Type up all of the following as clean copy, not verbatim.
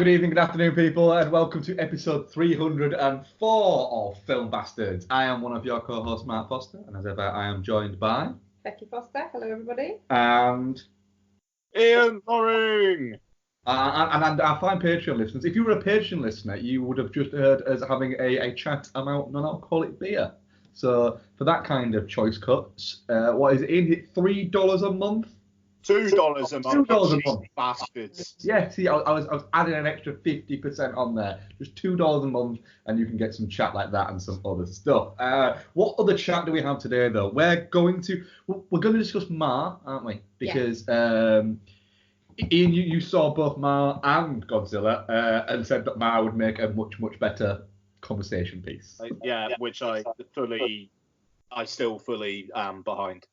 Good evening, good afternoon, people, and welcome to episode 304 of Film Bastards. I am one of your co-hosts, Mark Foster, and as ever, I am joined by... Becky Foster. Hello, everybody. And... Ian Loring! And our fine Patreon listeners. If you were a Patreon listener, you would have just heard us having a chat about non-alcoholic beer. So, for that kind of choice cuts, what is it, Ian? Is it $3 a month? $2 a month. $2 a month. Bastards. Yeah, see, I was adding an extra 50% on there. Just $2 a month, and you can get some chat like that and some other stuff. What other chat do we have today, though? We're going to discuss Ma, aren't we? Because Ian, you saw both Ma and Godzilla, and said that Ma would make a much better conversation piece. Which I still fully am behind.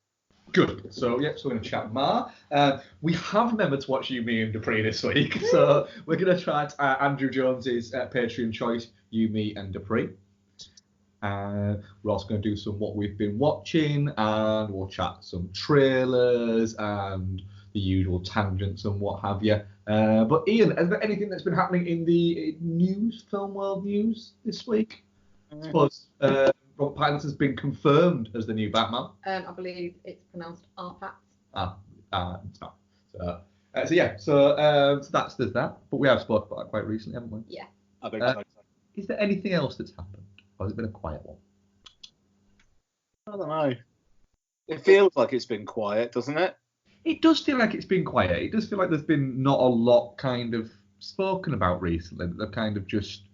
Good. So, we're going to chat Ma. We have remembered to watch You, Me and Dupree this week. So, we're going to try Andrew Jones's Patreon choice, You, Me and Dupree. We're also going to do some what we've been watching, and we'll chat some trailers and the usual tangents and what have you. But Ian, is there anything that's been happening in the film world news this week? I suppose Robert Pattinson's been confirmed as the new Batman. I believe it's pronounced Arpat. It's not. So that's that. But we have spoken about that quite recently, haven't we? Yeah. I think so. Is there anything else that's happened? Or has it been a quiet one? I don't know. It feels like it's been quiet, doesn't it? It does feel like it's been quiet. It does feel like there's been not a lot kind of spoken about recently. They're kind of just...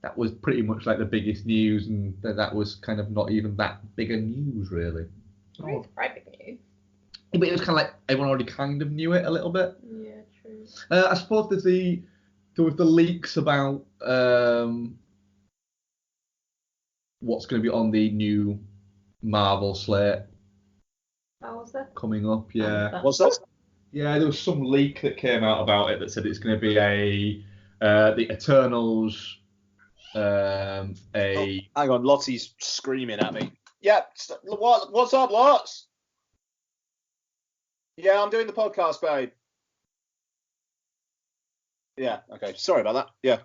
That was pretty much like the biggest news, and that was kind of not even that big a news, really. It's quite big news. But it was kind of like everyone already kind of knew it a little bit. Yeah, true. I suppose there was the leaks about what's going to be on the new Marvel slate. Oh, was there? Coming up, yeah. What's that? Yeah, there was some leak that came out about it that said it's going to be the Eternals. Hang on, Lottie's screaming at me. Yeah, what's up, Lots? Yeah, I'm doing the podcast, babe. Yeah, okay. Sorry about that. Yeah.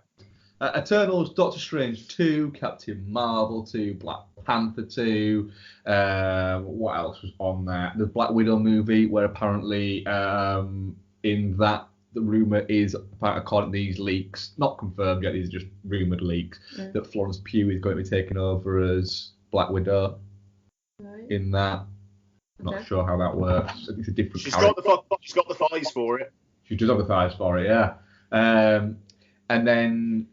Eternals, Doctor Strange 2, Captain Marvel 2, Black Panther 2. What else was on there? The Black Widow movie, where apparently in that, the rumour is, according to these leaks, not confirmed yet, these are just rumoured leaks, that Florence Pugh is going to be taking over as Black Widow in that. I'm not sure how that works. It's a different She's character. She's got the thighs for it. She does have the thighs for it, yeah. And then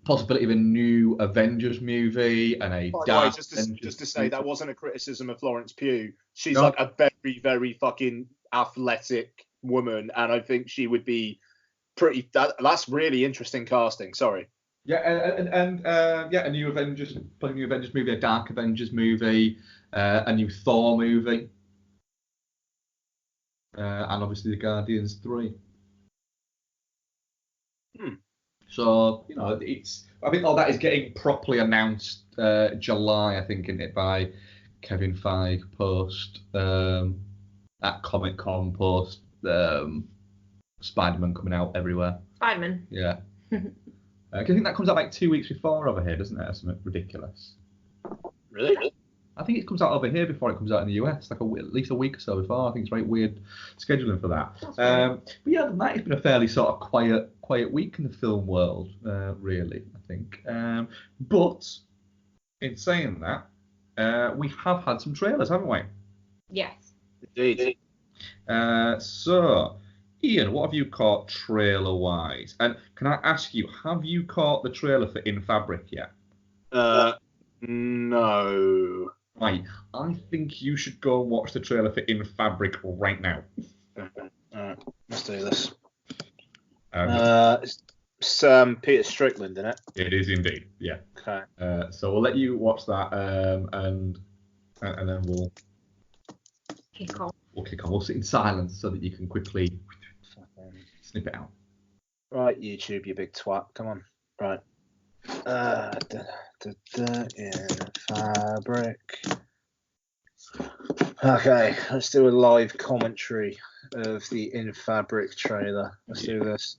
possibility of a new Avengers movie and a dark just to say, that wasn't a criticism of Florence Pugh. She's like a very, very fucking athletic woman, and I think she would be pretty. That's really interesting casting. Sorry. Yeah, and a new Avengers movie, a dark Avengers movie, a new Thor movie, and obviously the Guardians 3. So I think all that is getting properly announced July, I think, isn't it, by Kevin Feige post at Comic-Con post Spider-Man coming out everywhere. Spider-Man. Yeah. I think that comes out like 2 weeks before over here, doesn't it? That's something ridiculous. Really? I think it comes out over here before it comes out in the US, like at least a week or so before. I think it's very weird scheduling for that. But yeah, other than that, it's been a fairly sort of quiet week in the film world, really, I think. But in saying that, we have had some trailers, haven't we? Yes. Indeed. So, Ian, what have you caught trailer-wise? And can I ask you, have you caught the trailer for In Fabric yet? No. Right, I think you should go and watch the trailer for In Fabric right now. Let's do this. It's Peter Strickland, isn't it? It is indeed, yeah. Okay. So we'll let you watch that, and then we'll kick off. We'll sit in silence so that you can quickly snip it out. Right, YouTube, you big twat. Come on. Right. In Fabric. Okay, let's do a live commentary of the In Fabric trailer. Let's do this.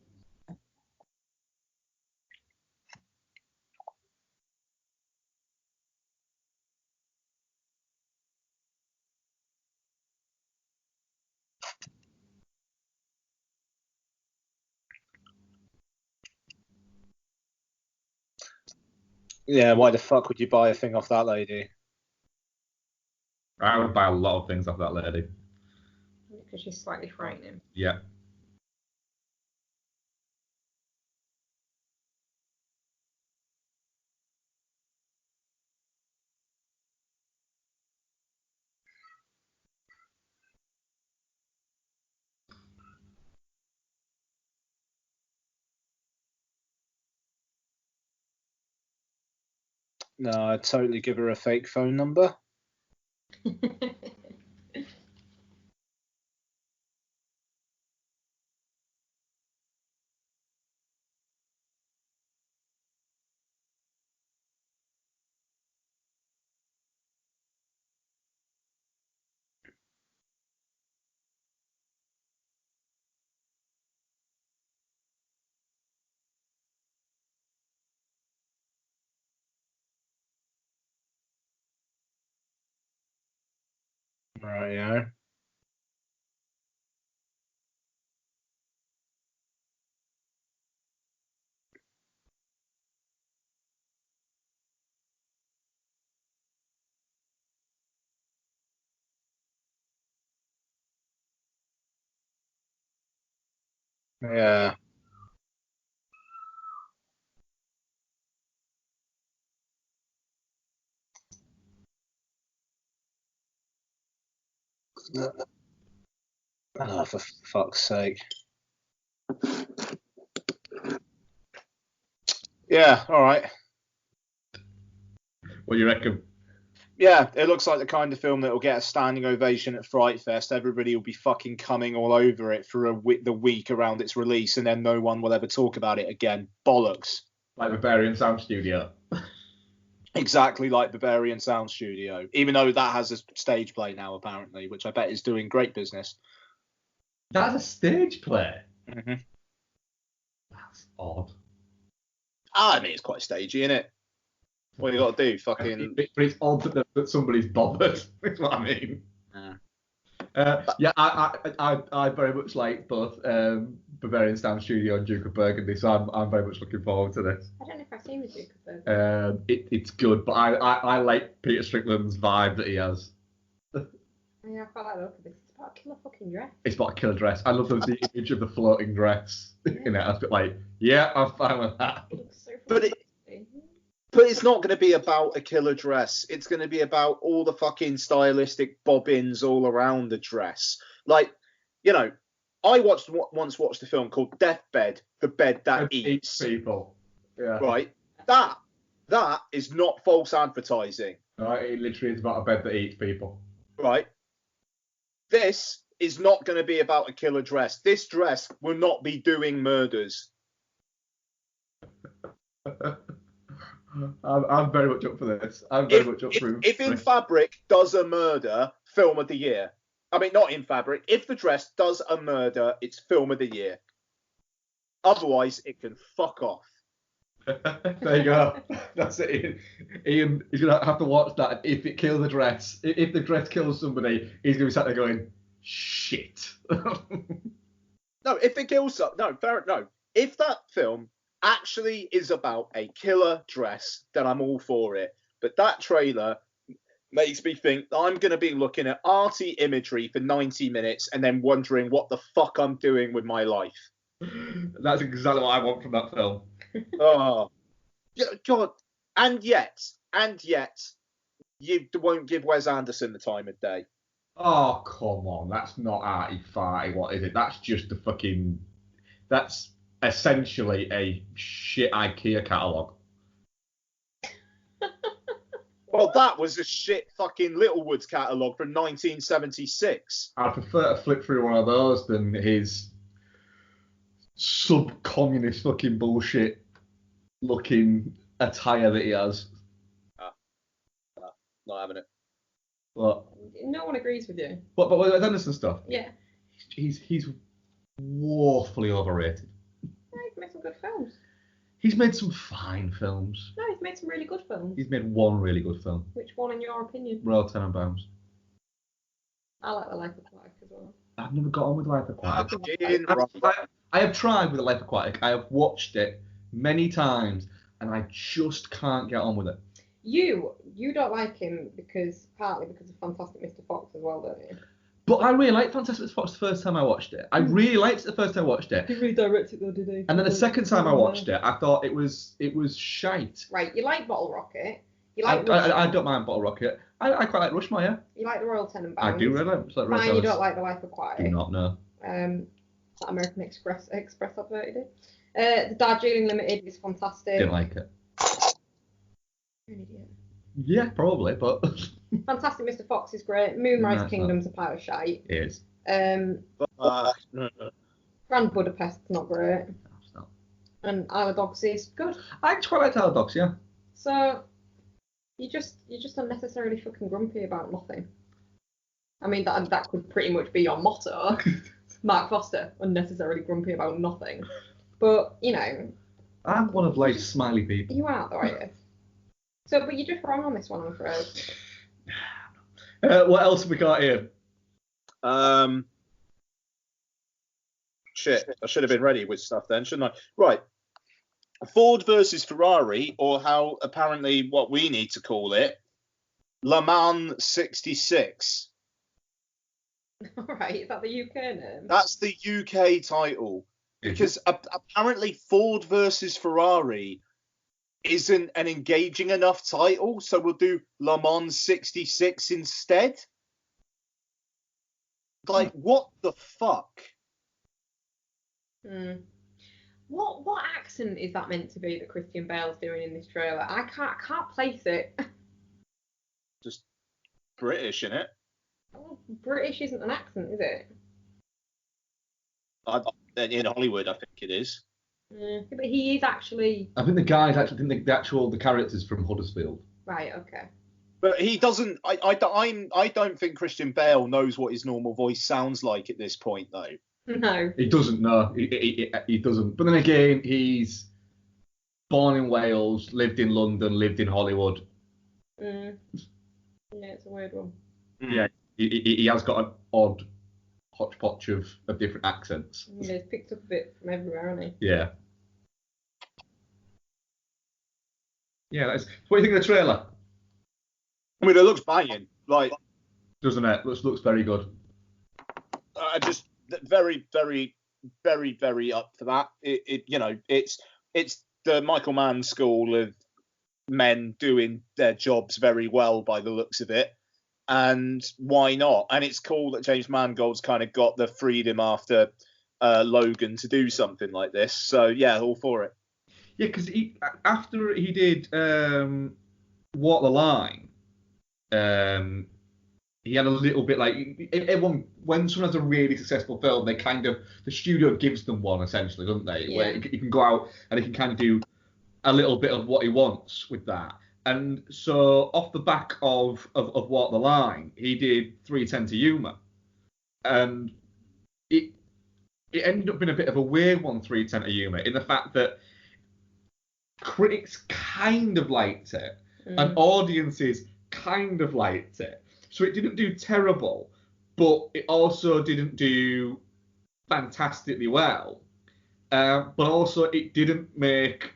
Yeah, why the fuck would you buy a thing off that lady? I would buy a lot of things off that lady. Because she's slightly frightening. Yeah. No, I'd totally give her a fake phone number. Right, yeah. Yeah. Oh, for fuck's sake. Yeah, all right. What do you reckon? Yeah, it looks like the kind of film that will get a standing ovation at Fright Fest. Everybody will be fucking coming all over it for the week around its release, and then no one will ever talk about it again. Bollocks. Like Bavarian Sound Studio. Exactly like Bavarian Sound Studio, even though that has a stage play now, apparently, which I bet is doing great business. That's a stage play. Mm-hmm. That's odd. I mean, it's quite stagey, isn't it? What you got to do? Fucking. But it's odd that somebody's bothered. That's what I mean. Yeah. I very much like both Bavarian Sound Studio and Duke of Burgundy, so I'm very much looking forward to this. I don't know if I've seen the Duke of Burgundy. It's good, but I like Peter Strickland's vibe that he has. Yeah, I quite like the look of this. It's about a killer fucking dress. It's about a killer dress. I love the image of the floating dress in it. I was a bit like, yeah, I'm fine with that. It looks so But it's not going to be about a killer dress. It's going to be about all the fucking stylistic bobbins all around the dress. Like, you know, I once watched a film called Deathbed, The Bed That Eats People. Yeah. Right? That is not false advertising. Right, it literally is about a bed that eats people. Right? This is not going to be about a killer dress. This dress will not be doing murders. I'm very much up for this. I'm very much up for it. If In Fabric does a murder, film of the year. I mean, not In Fabric. If the dress does a murder, it's film of the year. Otherwise, it can fuck off. There you go. That's it. Ian is going to have to watch that. If it kills the dress, if the dress kills somebody, he's going to be sat there going, shit. No, if it kills no, if that film actually is about a killer dress, then I'm all for it. But that trailer makes me think that I'm going to be looking at arty imagery for 90 minutes and then wondering what the fuck I'm doing with my life. That's exactly what I want from that film. Oh, God. And yet, you won't give Wes Anderson the time of day. Oh, come on. That's not arty-farty. What is it? That's just a fucking... That's essentially a shit IKEA catalogue. Well, that was a shit fucking Littlewoods catalogue from 1976. I prefer to flip through one of those than his sub-communist fucking bullshit looking attire that he has. Not having it. What? No one agrees with you. But with Anderson stuff? Yeah. He's woefully overrated. No, he's made some good films. He's made some fine films. No, he's made some really good films. He's made one really good film. Which one, in your opinion? Royal Tenenbaums. I like The Life Aquatic as well. I've never got on with Life Aquatic. Fucking I have tried with The Life Aquatic. I have watched it many times, and I just can't get on with it. You don't like him partly because of Fantastic Mr. Fox as well, don't you? But I really liked Fantastic Mr. Fox the first time I watched it. I really liked it the first time I watched it. He redirected though, did he? And then the second time I watched it, I thought it was shite. Right, you like Bottle Rocket. You I like Rushmore. I don't mind Bottle Rocket. I quite like Rushmore, yeah. You like the Royal Tenenbaums. I do really like Royal Fine, you don't like The Life Aquatic. Do not know. That American Express advert he did. The Darjeeling Limited is fantastic. Didn't like it. You're an idiot. Yeah, probably, but Fantastic Mr. Fox is great. Moonrise No, it's Kingdom's a pile of shite. it is. Grand Budapest's not great. No, it's not. And Isle of Dogs is good. I quite like Isle of Dogs, yeah. So you're just unnecessarily fucking grumpy about nothing. I mean that could pretty much be your motto. Mark Foster, unnecessarily grumpy about nothing. But you know, I'm one of life's smiley people. you are though, are you? So, but you're just wrong on this one, I'm afraid. What else have we got here? Shit, I should have been ready with stuff then, shouldn't I? Right. Ford versus Ferrari, or how apparently what we need to call it, Le Mans 66. Alright, is that the UK name? That's the UK title. Because apparently Ford versus Ferrari isn't an engaging enough title, so we'll do Le Mans 66 instead. Like, what the fuck? What accent is that meant to be that Christian Bale's doing in this trailer? I can't place it. Just British, innit? Oh, British isn't an accent, is it? In Hollywood, I think it is. Yeah, but he is actually. I think the guys actually think the characters from Huddersfield. Right. Okay. But he doesn't. I don't think Christian Bale knows what his normal voice sounds like at this point, though. No. He doesn't know. He doesn't. But then again, he's born in Wales, lived in London, lived in Hollywood. Yeah, it's a weird one. Yeah, he has got an odd hodgepodge of different accents. Yeah, he's picked up a bit from everywhere, hasn't he? Yeah. Yeah, what do you think of the trailer? I mean, it looks banging. Like, doesn't it? Looks very good. Just very, very, very, very up for that. It's the Michael Mann school of men doing their jobs very well by the looks of it. And why not? And it's cool that James Mangold's kind of got the freedom after Logan to do something like this. So yeah, all for it. Yeah, because after he did Walk the Line, he had a little bit like everyone. When someone has a really successful film, the studio gives them one essentially, don't they? Yeah. Where he can go out and he can kind of do a little bit of what he wants with that. And so off the back of Walk the Line, he did 310 to Yuma, and it ended up being a bit of a weird one, 310 to Yuma, in the fact that critics kind of liked it and audiences kind of liked it. So it didn't do terrible, but it also didn't do fantastically well. But also it didn't make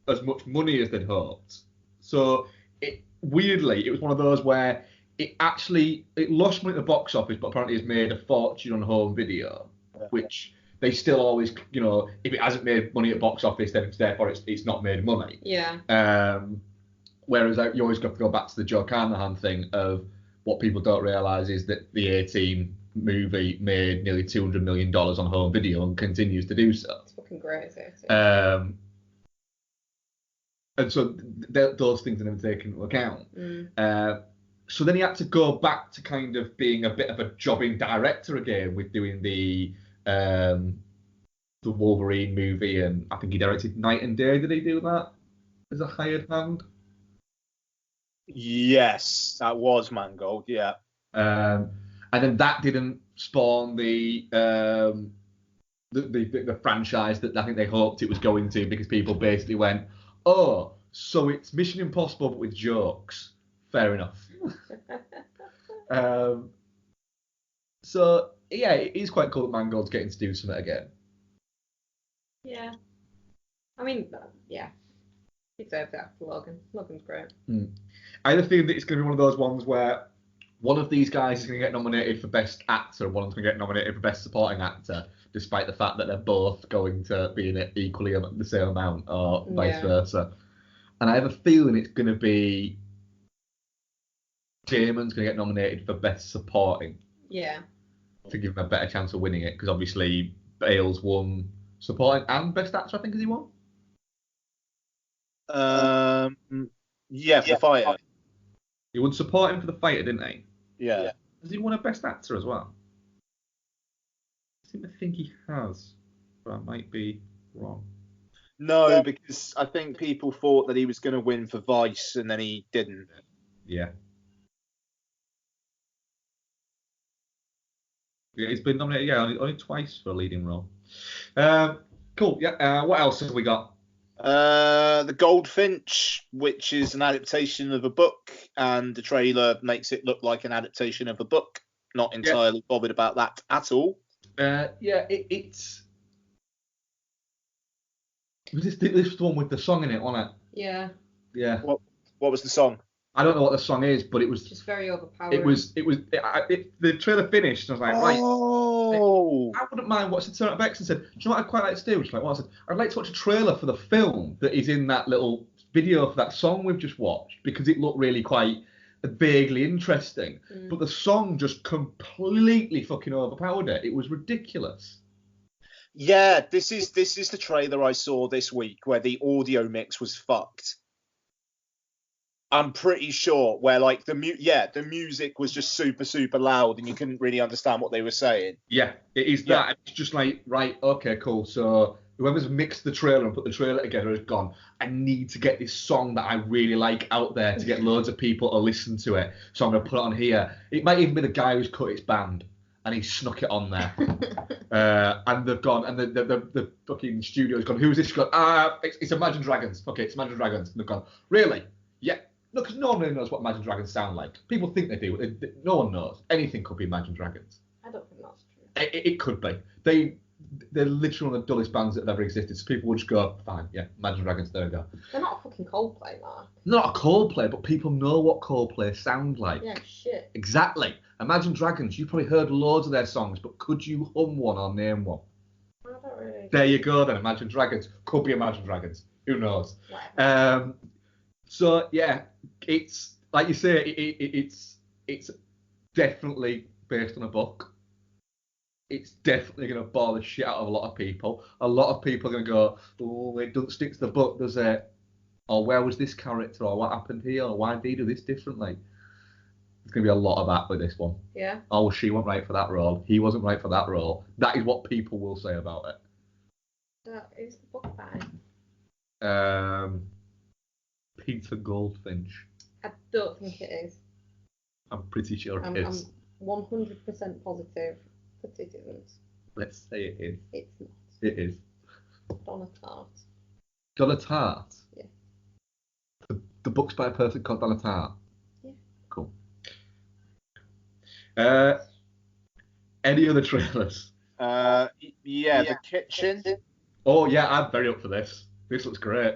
as much money as they'd hoped. So weirdly, it was one of those where it lost money at the box office, but apparently it's made a fortune on home video, which they still always, if it hasn't made money at box office, then therefore it's not made money. Yeah. Whereas you always have to go back to the Joe Carnahan thing of what people don't realise is that the A-Team movie made nearly $200 million on home video and continues to do so. It's fucking great, isn't it? And so those things are never taken into account. So then he had to go back to kind of being a bit of a jobbing director again with doing the Wolverine movie, and I think he directed Night and Day. Did he do that as a hired hand? Yes, that was Mangold. Yeah. And then that didn't spawn the franchise that I think they hoped it was going to, because people basically went, oh, so it's Mission Impossible but with jokes. Fair enough. So yeah, it is quite cool that Mangold's getting to do something again. Yeah. I mean, yeah. He deserves it after Logan. Logan's great. I have a feeling that it's going to be one of those ones where one of these guys is going to get nominated for Best Actor, and one of them's going to get nominated for Best Supporting Actor, despite the fact that they're both going to be in it equally the same amount, or vice versa. And I have a feeling it's going to be Damon's going to get nominated for Best Supporting. Yeah. To give him a better chance of winning it, because obviously Bale's won Supporting and Best Actor, I think, has he won? Yeah, for The Fighter. He won Supporting for The Fighter, didn't he? Yeah. Has he won a Best Actor as well? I think he has, but I might be wrong. No, because I think people thought that he was going to win for Vice, and then he didn't. Yeah. Yeah, he's been nominated, only twice for a leading role. Cool, yeah. What else have we got? The Goldfinch, which is an adaptation of a book, and the trailer makes it look like an adaptation of a book. Not entirely bothered about that at all. It's... This was the one with the song in it, wasn't it? Yeah. Yeah. What was the song? I don't know what the song is, but it was just very overpowering. The trailer finished, and I was like, right, I wouldn't mind watching Turn Up Bex, and said, do you know what I'd quite like to do? She's like, what? I said, I'd like to watch a trailer for the film that is in that little video for that song we've just watched, because it looked really quite vaguely interesting. But the song just completely fucking overpowered it. It was ridiculous. Yeah, this is the trailer I saw this week where the audio mix was fucked. I'm pretty sure where like the music was just super loud and you couldn't really understand what they were saying. Yeah, it is that. It's just like, right, okay, cool. So whoever's mixed the trailer and put the trailer together has gone, I need to get this song that I really like out there to get loads of people to listen to it. So I'm going to put it on here. It might even be the guy who's cut its band and he snuck it on there. And they've gone, and the fucking studio's gone, who's this? Gone, it's Imagine Dragons. Okay, it's Imagine Dragons. And they've gone, really? Yeah. No, because no one really knows what Imagine Dragons sound like. People think they do. No one knows. Anything could be Imagine Dragons. I don't think that's true. It could be. They're literally one of the dullest bands that have ever existed. So people would just go, fine, yeah, Imagine Dragons, there we go. They're not a fucking Coldplay, Mark. Not a Coldplay, but people know what Coldplay sound like. Yeah, shit. Exactly. Imagine Dragons, you've probably heard loads of their songs, but could you hum one or name one? I don't really. There you go then, Imagine Dragons. Could be Imagine Dragons. Who knows? Whatever. So yeah, it's like you say, it's definitely based on a book. It's definitely going to bore the shit out of a lot of people. A lot of people are going to go, oh, it doesn't stick to the book, does it? Or where was this character? Or what happened here? Or why did he do this differently? There's going to be a lot of that with this one. Yeah. Oh, she wasn't right for that role. He wasn't right for that role. That is what people will say about it. Who's the book by? Peter Goldfinch. I don't think it is. I'm pretty sure it is. I'm 100% positive that it isn't. Let's say it is. It's not. It is. Donna Tartt. Donna Tartt? Yeah. The book's by a person called Donna Tartt? Yeah. Cool. Any other trailers? The Kitchen. Oh, yeah, I'm very up for this. This looks great.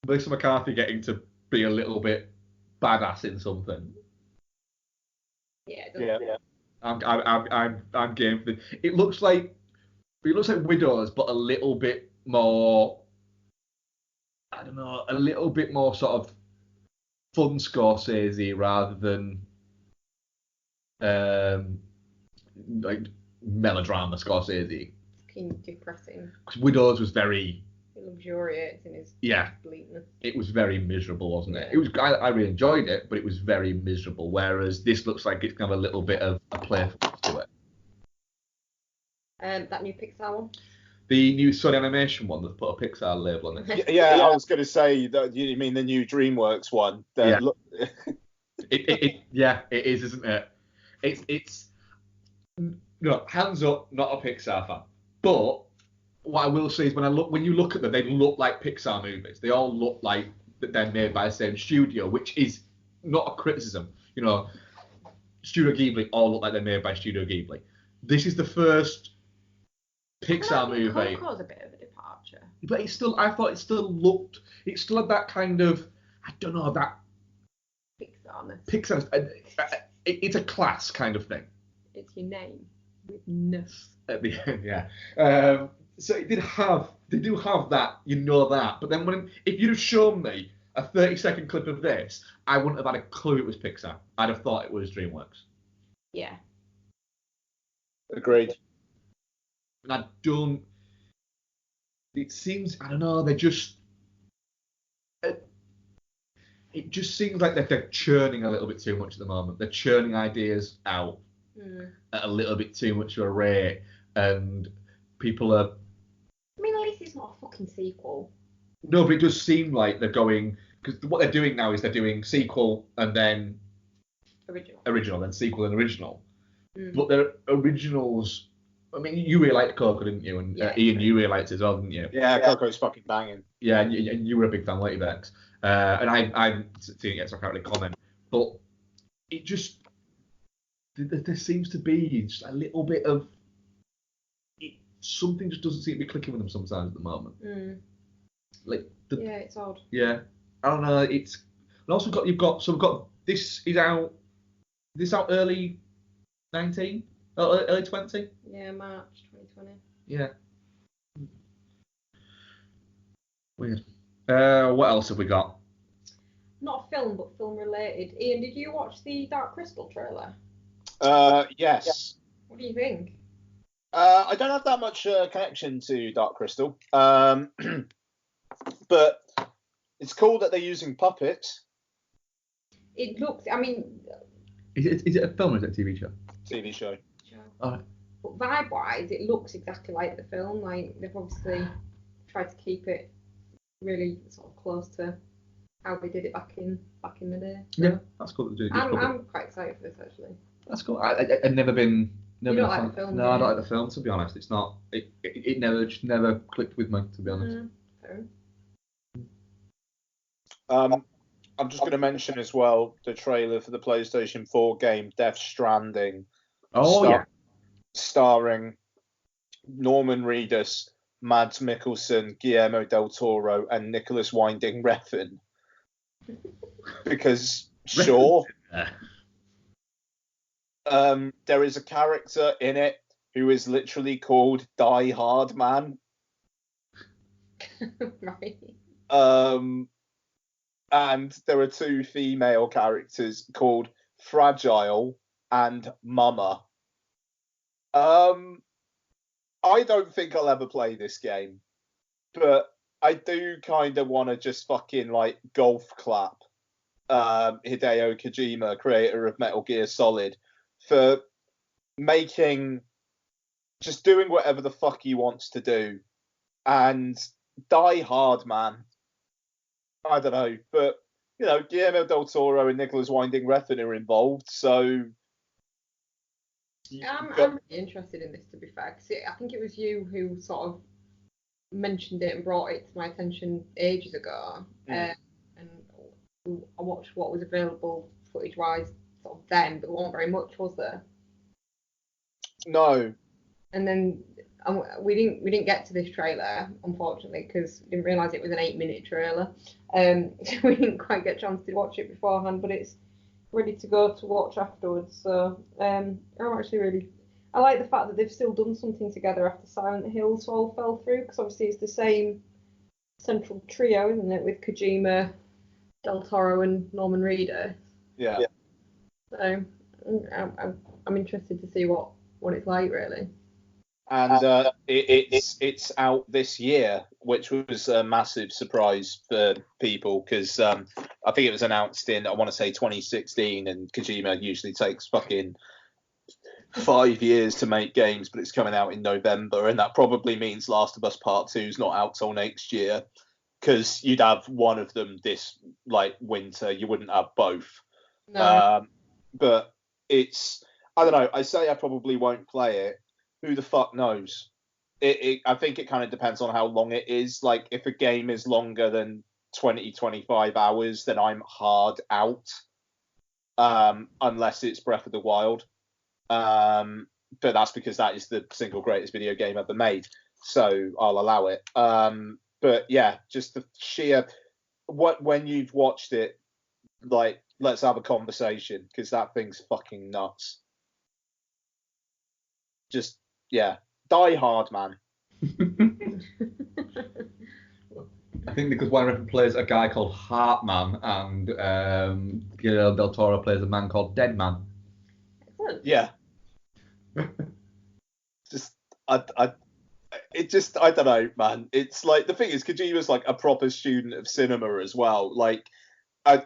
Melissa McCarthy getting to be a little bit badass in something. Yeah. I'm game for this. It looks like Widows, but a little bit more. I don't know, a little bit more sort of fun Scorsese rather than like melodrama Scorsese. Fucking depressing. Because Widows was very. It luxuriates in his bleakness. It was very miserable, wasn't it? It was. I really enjoyed it, but it was very miserable. Whereas this looks like it's got a little bit of a playfulness to it. That new Pixar one. The new Sony Animation one that put a Pixar label on it. Yeah, I was going to say that you mean the new DreamWorks one. Yeah. It is, isn't it? It's no, hands up, not a Pixar fan. But what I will say is when you look at them, they look like Pixar movies. They all look like that they're made by the same studio, which is not a criticism. You know, Studio Ghibli all look like they're made by Studio Ghibli. This is the first Pixar movie. Coco's a bit of a departure. but I thought it still had that kind of, I don't know, that Pixar. It's a class kind of thing. It's your name with ness At the end, yeah. So they do have that, that. But then if you'd have shown me a 30-second clip of this, I wouldn't have had a clue it was Pixar. I'd have thought it was DreamWorks. Yeah. Agreed. And it seems, I don't know, they're just, it just seems like they're churning a little bit too much at the moment. They're churning ideas out at a little bit too much of a rate, and people are... I mean, at least it's not a fucking sequel. No, but it does seem like they're going... Because what they're doing now is they're doing sequel and then... Original, then sequel and original. But their originals... I mean, you really liked Coco, didn't you? And Ian, you really liked it as well, didn't you? Yeah, Coco's fucking banging. Yeah, and you were a big fan, weren't you, Bex? And I've seen it yet, so I can't really comment. But it just... There seems to be just a little bit of... Something just doesn't seem to be clicking with them sometimes at the moment. Yeah, it's odd. Yeah, I don't know. It's... And also we've got this is out... This out early 19? Early 20? Yeah, March 2020. Yeah. Weird. What else have we got? Not a film, but film related. Ian, did you watch the Dark Crystal trailer? Yes. What do you think? I don't have that much connection to Dark Crystal, but it's cool that they're using puppets. It looks, I mean... Is it a film or is it a TV show? TV show. Oh. But vibe-wise, it looks exactly like the film. Like, they've obviously tried to keep it really sort of close to how they did it back in the day. So Yeah, that's cool. I'm quite excited for this, actually. That's cool. I've never been... You don't like the film? No, I don't like the film, to be honest. It's not... It never clicked with me, to be honest. Fair. I'm just going to mention as well the trailer for the PlayStation 4 game Death Stranding. Starring Norman Reedus, Mads Mikkelsen, Guillermo del Toro, and Nicholas Winding Refn. Because, sure. There is a character in it who is literally called Die Hard Man. Right. And there are two female characters called Fragile and Mama. I don't think I'll ever play this game, but I do kind of want to just fucking like golf clap Hideo Kojima, creator of Metal Gear Solid, for just doing whatever the fuck he wants to do. And Die Hard, man. I don't know, but Guillermo del Toro and Nicholas Winding Refn are involved, so. I'm really interested in this, to be fair, because I think it was you who sort of mentioned it and brought it to my attention ages ago, and I watched what was available footage-wise sort of then, but there wasn't very much, was there? No. And then we didn't get to this trailer, unfortunately, because we didn't realise it was an 8-minute trailer. So we didn't quite get a chance to watch it beforehand, but it's ready to go to watch afterwards. So I'm actually I like the fact that they've still done something together after Silent Hills all fell through, because obviously it's the same central trio, isn't it, with Kojima, Del Toro, and Norman Reedus. Yeah. So I'm interested to see what it's like, really. And it's out this year, which was a massive surprise for people, because I think it was announced in, I want to say 2016, and Kojima usually takes fucking 5 years to make games, but it's coming out in November, and that probably means Last of Us Part 2 is not out till next year, because you'd have one of them this winter, you wouldn't have both. No. But it's, I don't know, I say I probably won't play it. Who the fuck knows? I think it kind of depends on how long it is. Like, if a game is longer than 20-25 hours, then I'm hard out. Unless it's Breath of the Wild. But that's because that is the single greatest video game ever made. So I'll allow it. But yeah, just the sheer when you've watched it, like, let's have a conversation, because that thing's fucking nuts. Just yeah, Die Hard, man. I think because Warren Beatty plays a guy called Heartman, and Guillermo del Toro plays a man called Deadman. Excellent. Yeah. Just I don't know, man. It's like, the thing is, Kojima's like a proper student of cinema as well. Like,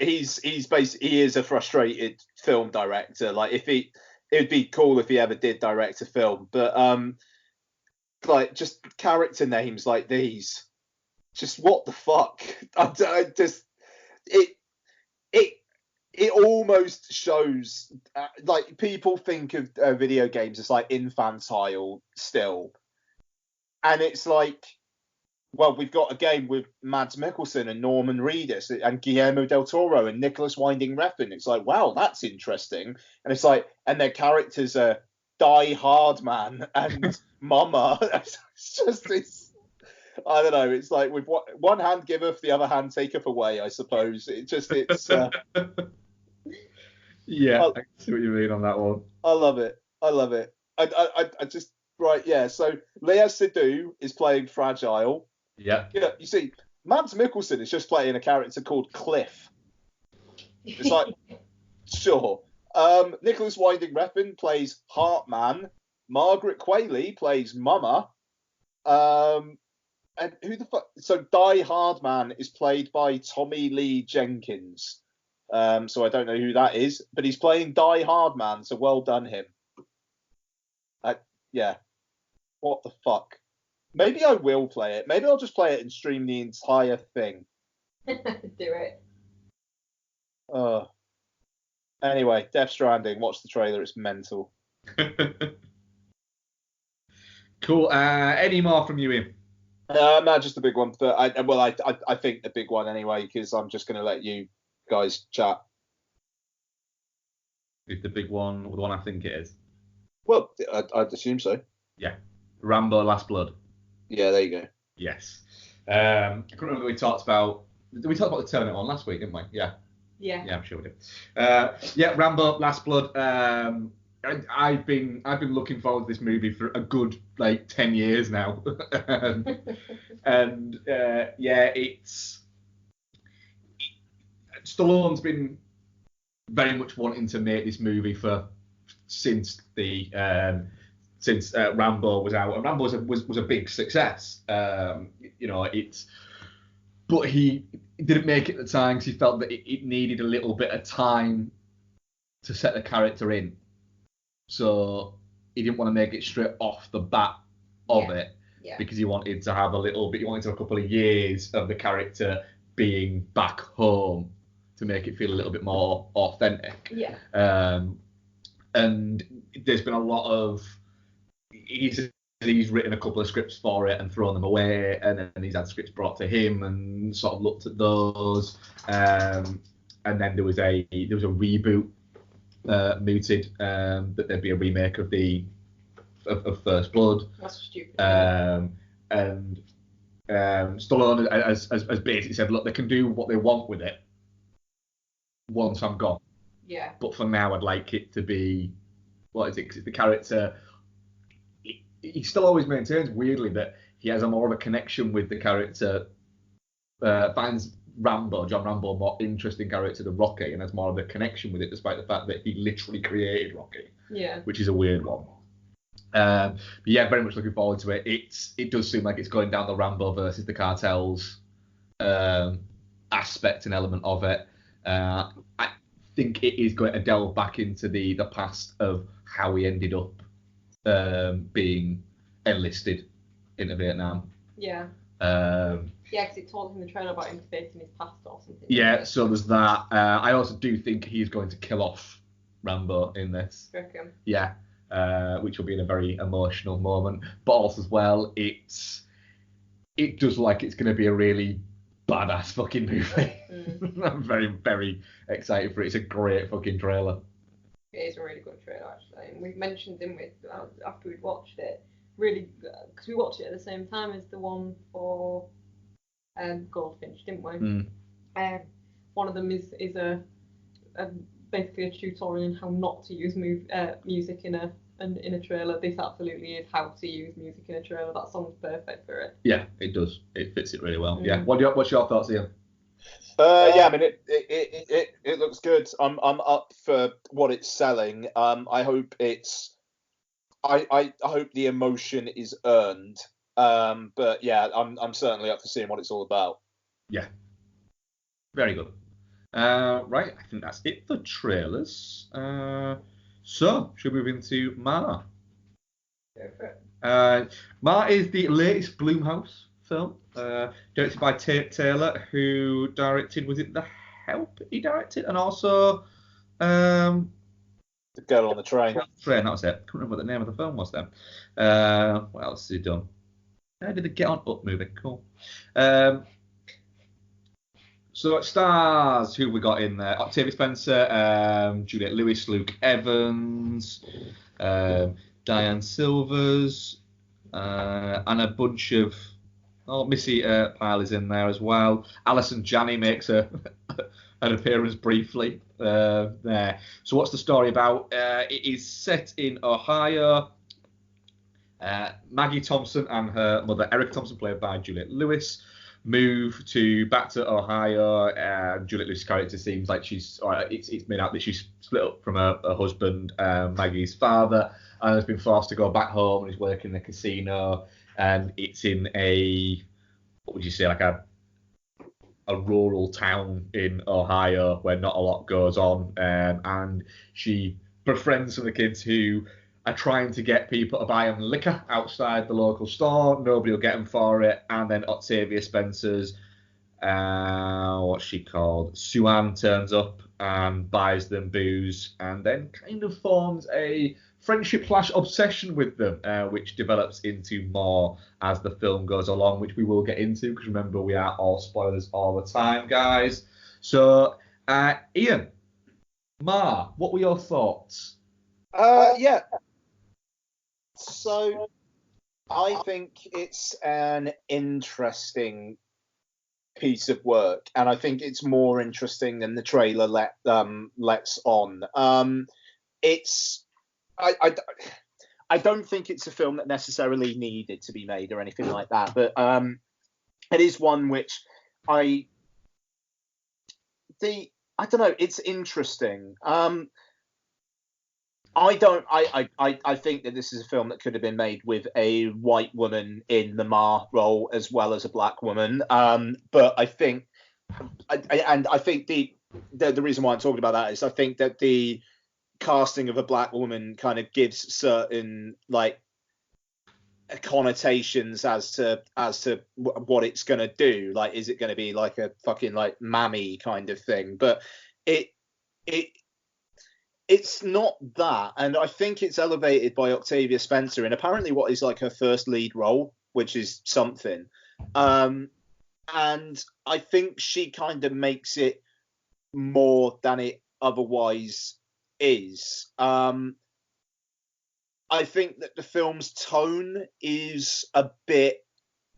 he's basically, he is a frustrated film director. Like, it'd be cool if he ever did direct a film, but like, just character names like these, just what the fuck? I just it almost shows like, people think of video games as like infantile still, and it's like, well, we've got a game with Mads Mikkelsen and Norman Reedus and Guillermo del Toro and Nicholas Winding Refn. It's like, wow, that's interesting. And it's like, and their characters are Die Hard Man and Mama. It's I don't know. It's like, with one hand giveth, the other hand taketh away, I suppose. It's. Yeah, I see what you mean on that one. I love it. I just, right, yeah. So Lea Seydoux is playing Fragile. Yeah. Yeah, you see, Mads Mikkelsen is just playing a character called Cliff. It's like, sure. Nicholas Winding Refn plays Heartman. Margaret Qualley plays Mama. And who the fuck? So Die Hard Man is played by Tommy Lee Jenkins. So I don't know who that is, but he's playing Die Hard Man. So well done him. Yeah. What the fuck? Maybe I will play it. Maybe I'll just play it and stream the entire thing. Do it. Anyway, Death Stranding. Watch the trailer. It's mental. Cool. Any more from you, Ian? No, just the big one. But I think the big one anyway, because I'm just going to let you guys chat. Is the big one the one I think it is? Well, I'd assume so. Yeah. Rambo: Last Blood. Yeah, there you go. Yes. I couldn't remember what we talked about. We talked about the Turn It On last week, didn't we? Yeah. Yeah. Yeah, I'm sure we did. Yeah, Rambo: Last Blood. I've been looking forward to this movie for a good 10 years now, and Stallone's been very much wanting to make this movie since Rambo was out, and Rambo was a big success. But he didn't make it at the time because he felt that it needed a little bit of time to set the character in. So he didn't want to make it straight off the bat of it, because he wanted to have he wanted to have a couple of years of the character being back home to make it feel a little bit more authentic. Yeah. And there's been a lot of, he's written a couple of scripts for it and thrown them away, and then he's had scripts brought to him and sort of looked at those. And then there was a reboot mooted that there'd be a remake of of First Blood. That's stupid. And Stallone has basically said, look, they can do what they want with it once I'm gone. Yeah. But for now, I'd like it to be, what is it? Because it's the character. He still always maintains, weirdly, that he has a more of a connection with the character. Finds John Rambo, a more interesting character than Rocky, and has more of a connection with it, despite the fact that he literally created Rocky. Yeah. Which is a weird one. But yeah, very much looking forward to it. It does seem like it's going down the Rambo versus the cartels aspect and element of it. I think it is going to delve back into the past of how he ended up being enlisted into Vietnam. Yeah. Because it told him in the trailer about him facing his past or something. Yeah, so there's that. I also do think he's going to kill off Rambo in this. Reckon. Yeah, which will be in a very emotional moment. But also as well, it does like it's going to be a really badass fucking movie. I'm very, very excited for it. It's a great fucking trailer. It is a really good trailer, actually. And we mentioned, didn't we, after we'd watched it, really, because we watched it at the same time as the one for Goldfinch, didn't we? Mm. One of them is a basically a tutorial on how not to use music in a trailer. This absolutely is how to use music in a trailer. That song's perfect for it. Yeah, it does. It fits it really well. Yeah. What's your thoughts, Ian? Yeah, I mean it looks good. I'm up for what it's selling. I hope I hope the emotion is earned. But yeah, I'm certainly up for seeing what it's all about. Yeah. Very good. Right, I think that's it for trailers. So, should we move into Ma? Ma is the latest Blumhouse film, directed by Taylor, who directed, was it The Help he directed? And also... The Girl on the Train. That was it. Couldn't remember what the name of the film was then. What else has he done? Did the Get On Up movie? Cool. So it stars who we got in there: Octavia Spencer, Juliette Lewis, Luke Evans, Diane Silvers, and a bunch of Missy Pyle is in there as well. Alison Janney makes an appearance briefly there. So what's the story about? It is set in Ohio. Maggie Thompson and her mother, Erica Thompson, played by Juliette Lewis, move back to Ohio. Juliette Lewis' character seems like it's made out that she's split up from her husband, Maggie's father, and has been forced to go back home and is working in a casino. And it's in what would you say, like a rural town in Ohio where not a lot goes on. And she befriends some of the kids who are trying to get people to buy them liquor outside the local store. Nobody will get them for it. And then Octavia Spencer's, what's she called? Sue-Ann turns up and buys them booze and then kind of forms a friendship/obsession with them, which develops into more as the film goes along, which we will get into because remember, we are all spoilers all the time, guys. So, Ian, Ma, what were your thoughts? Yeah. So, I think it's an interesting piece of work, and I think it's more interesting than the trailer lets on. I don't think it's a film that necessarily needed to be made or anything like that, but it is one which I don't know. It's interesting. I think that this is a film that could have been made with a white woman in the Ma role as well as a black woman. But I think, I think the reason why I'm talking about that is I think that the casting of a black woman kind of gives certain like connotations as to what it's gonna do. Like, is it gonna be like a fucking like mammy kind of thing? But it's not that, and I think it's elevated by Octavia Spencer in apparently what is like her first lead role, which is something. And I think she kind of makes it more than it otherwise is. I think that the film's tone is a bit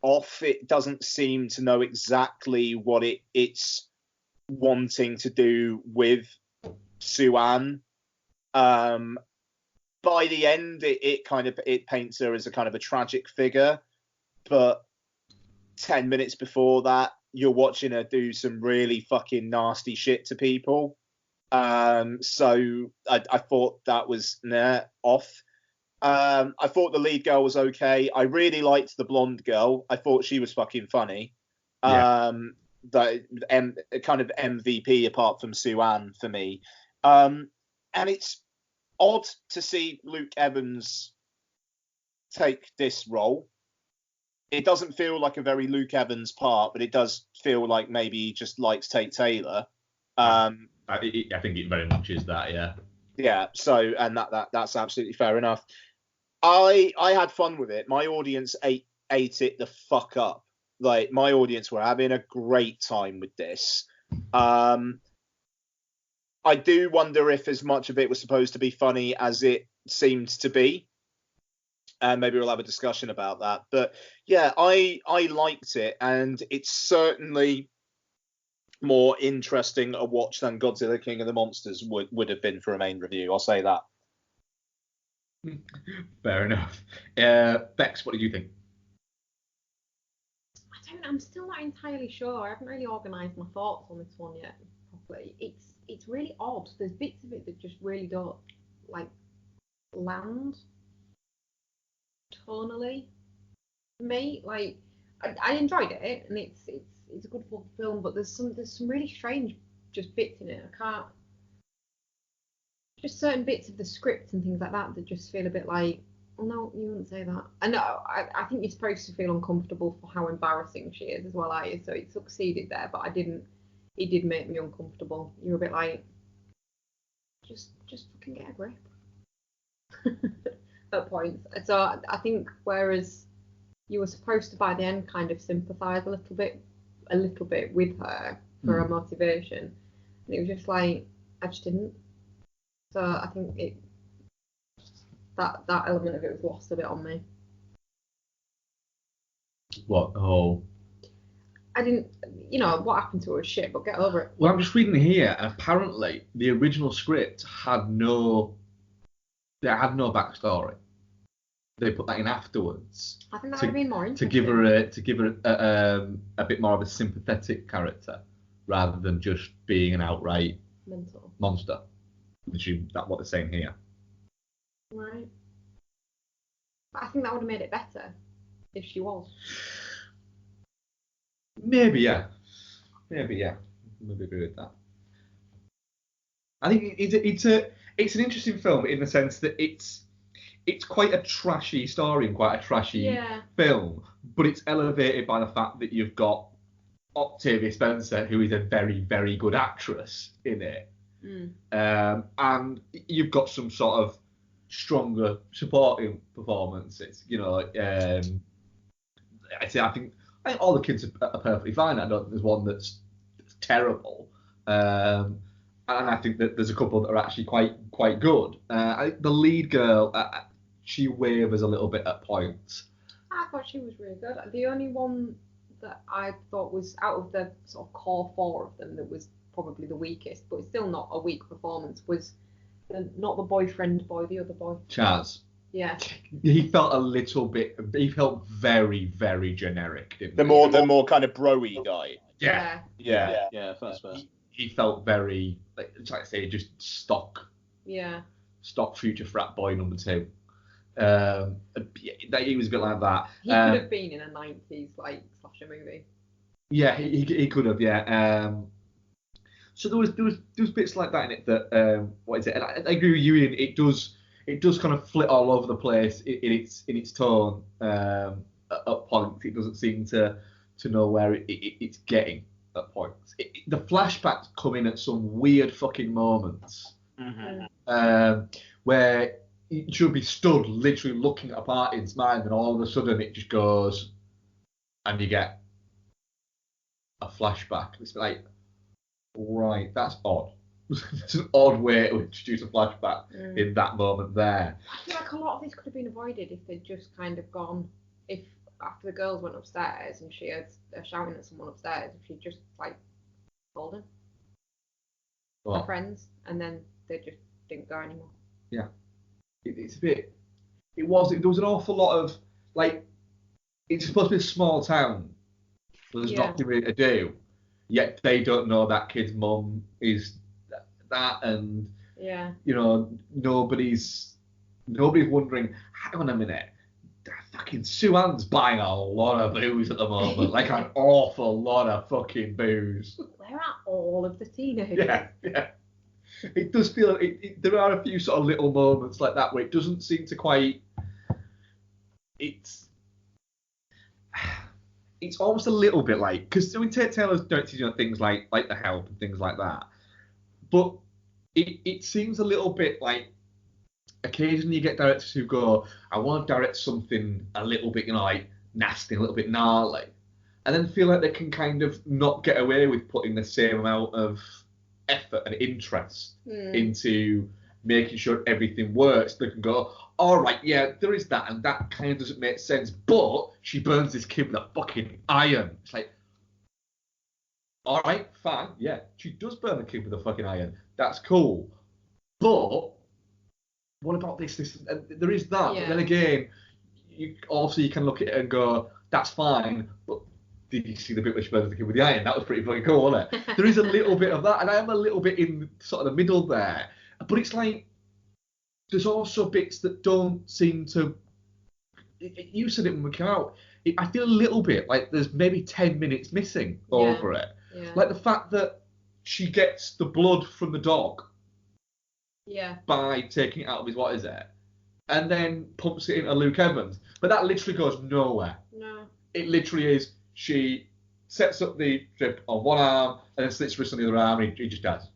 off. It doesn't seem to know exactly what it's wanting to do with Sue-Ann. By the end, it paints her as a kind of a tragic figure, but 10 minutes before that, you're watching her do some really fucking nasty shit to people. So I thought that was off. I thought the lead girl was okay. I really liked the blonde girl. I thought she was fucking funny. Yeah. Kind of MVP apart from Sue-Ann for me. And it's odd to see Luke Evans take this role. It doesn't feel like a very Luke Evans part, but it does feel like maybe he just likes Tate Taylor. I think it very much is that, yeah. Yeah. So, and that's absolutely fair enough. I had fun with it. My audience ate it the fuck up. Like, my audience were having a great time with this. I do wonder if as much of it was supposed to be funny as it seemed to be. and maybe we'll have a discussion about that. But yeah, I liked it, and it's certainly more interesting a watch than Godzilla King of the Monsters would have been for a main review. I'll say that. Fair enough. Bex, what did you think? I'm still not entirely sure. I haven't really organised my thoughts on this one yet properly. It's really odd. There's bits of it that just really don't like land tonally for me. Like I enjoyed it, and it's a good film, but there's some really strange just bits in it. I can't, just certain bits of the script and things like that just feel a bit like, oh no, you wouldn't say that. And I think you're supposed to feel uncomfortable for how embarrassing she is as well, so it succeeded there, but it did make me uncomfortable. You're a bit like, just fucking get a grip at points. So I think whereas you were supposed to by the end kind of sympathise a little bit with her for her motivation, and it was just like, I just didn't. So I think that element of it was lost a bit on me. What? Oh. I didn't, what happened to her was shit, but get over it. Well, I'm just reading here, and apparently the original script had no backstory. They put that in afterwards. I think that would have been more interesting. To give her a bit more of a sympathetic character, rather than just being an outright mental monster. Which that's what they're saying here. Right. But I think that would have made it better if she was. Maybe, yeah. Maybe agree with that. I think it's an interesting film in the sense that it's quite a trashy story and quite a trashy film, but it's elevated by the fact that you've got Octavia Spencer, who is a very, very good actress in it. And you've got some sort of stronger supporting performances. I think all the kids are perfectly fine. I don't think there's one that's terrible. And I think that there's a couple that are actually quite good. I think the lead girl, she wavers a little bit at points. I thought she was really good. The only one that I thought was out of the sort of core four of them that was probably the weakest, but it's still not a weak performance, was not the boyfriend boy, the other boy. Chaz. Yeah. He felt a little bit. He felt very, very generic. The more kind of bro-y guy. Yeah. That's fair. He felt very, like I say, just stock. Yeah. Stock future frat boy number 2. He was a bit like that. He could have been in a 90s like slasher movie. Yeah, he could have. Yeah. So there was bits like that in it that what is it? And I agree with you, Ian. It does kind of flit all over the place in its tone at points. It doesn't seem to know where it's getting at points. The flashbacks come in at some weird fucking moments where you should be stood literally looking at a party and smiling, and all of a sudden it just goes and you get a flashback. It's like, right, that's odd. It's an odd way to introduce a flashback in that moment there. I feel like a lot of this could have been avoided if they'd just kind of gone, if after the girls went upstairs and she had shouting at someone upstairs, if she'd just like told him. Her friends, and then they just didn't go anymore. Yeah. It's a bit, there was an awful lot of, like, it's supposed to be a small town, so there's nothing really to do. Yet they don't know that kid's mum is that, and nobody's wondering, hang on a minute, fucking Sue Ann's buying a lot of booze at the moment, like an awful lot of fucking booze. Where are all of the teenagers? Yeah. It does feel, there are a few sort of little moments like that where it doesn't seem to quite, it's almost a little bit like, because Taylor's directed things like The Help and things like that, but it seems a little bit like occasionally you get directors who go, I want to direct something a little bit, like nasty, a little bit gnarly, and then feel like they can kind of not get away with putting the same amount of effort and interest into making sure everything works. They can go, all right, yeah, there is that, and that kind of doesn't make sense. But she burns this kid with a fucking iron. It's like, all right, fine, yeah, she does burn the kid with a fucking iron. That's cool. But what about this? There is that. Yeah. But then again, you can look at it and go, that's fine. But did you see the bit where she burns the kid with the iron? That was pretty fucking cool, wasn't it? There is a little bit of that, and I am a little bit in sort of the middle there. But it's like, there's also bits that don't seem to. You said it when we came out. I feel a little bit like there's maybe 10 minutes missing over it. Yeah. Like the fact that she gets the blood from the dog. Yeah. By taking it out of his, what is it? And then pumps it into Luke Evans. But that literally goes nowhere. No. It literally is, she sets up the drip on one arm and then slits wrist on the other arm and he just dies.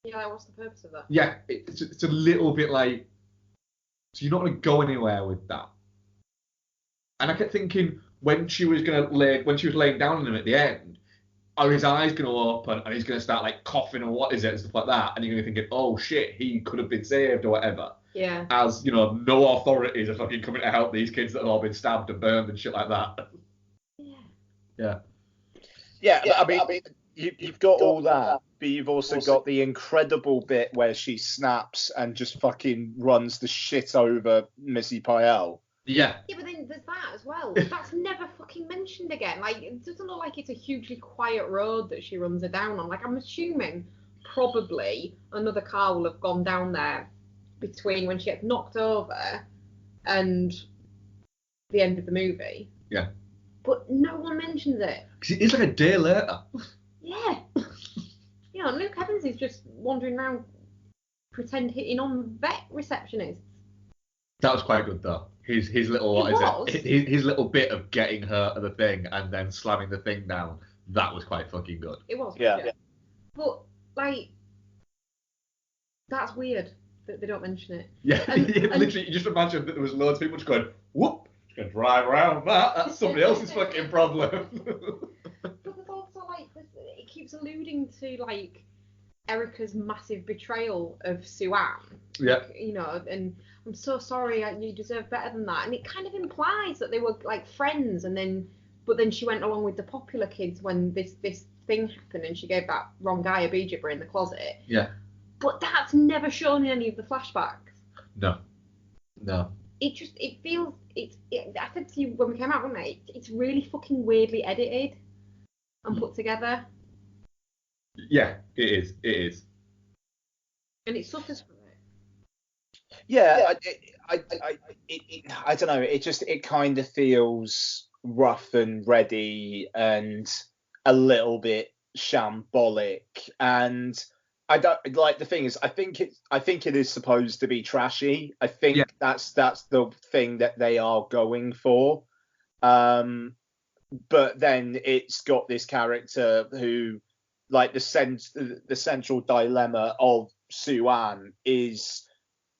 Yeah, what's the purpose of that? Yeah, it's a little bit like, so you're not going to go anywhere with that. And I kept thinking when she was laying down on him at the end, are his eyes going to open and he's going to start like coughing or what is it and stuff like that, and you're going to be thinking, oh shit, he could have been saved or whatever. Yeah. As you know, no authorities are fucking coming to help these kids that have all been stabbed and burned and shit like that. Yeah. Yeah, I mean, you've got all that, but you've also got the incredible bit where she snaps and just fucking runs the shit over Missy Pyle. Yeah. Yeah, but then there's that as well. That's never fucking mentioned again. Like, it doesn't look like it's a hugely quiet road that she runs her down on. Like, I'm assuming probably another car will have gone down there between when she gets knocked over and the end of the movie. Yeah. But no one mentions it. Because it's like a day later. Yeah. You know, Luke Evans is just wandering around pretend hitting on vet receptionists. That was quite good though. His little his little bit of getting her to the thing and then slamming the thing down. That was quite fucking good. It was. Yeah. But like, that's weird that they don't mention it. Yeah. And literally, you just imagine that there was loads of people just going, whoop, just gonna drive around that. That's somebody else's fucking problem. But there's also like it keeps alluding to like Erica's massive betrayal of Sue-Ann. Yeah. You know, and I'm so sorry, you deserve better than that. And it kind of implies that they were like friends, but then she went along with the popular kids when this thing happened, and she gave that wrong guy a bee jibber in the closet. Yeah. But that's never shown in any of the flashbacks. No. It feels I said to you when we came out, wasn't it? It's really fucking weirdly edited and put together. Yeah, it is. And it suffers from it. Yeah, I don't know. It kind of feels rough and ready and a little bit shambolic. And I don't like the thing is I think it is supposed to be trashy. I think that's the thing that they are going for. But then it's got this character who, like, the central dilemma of Sue-Ann is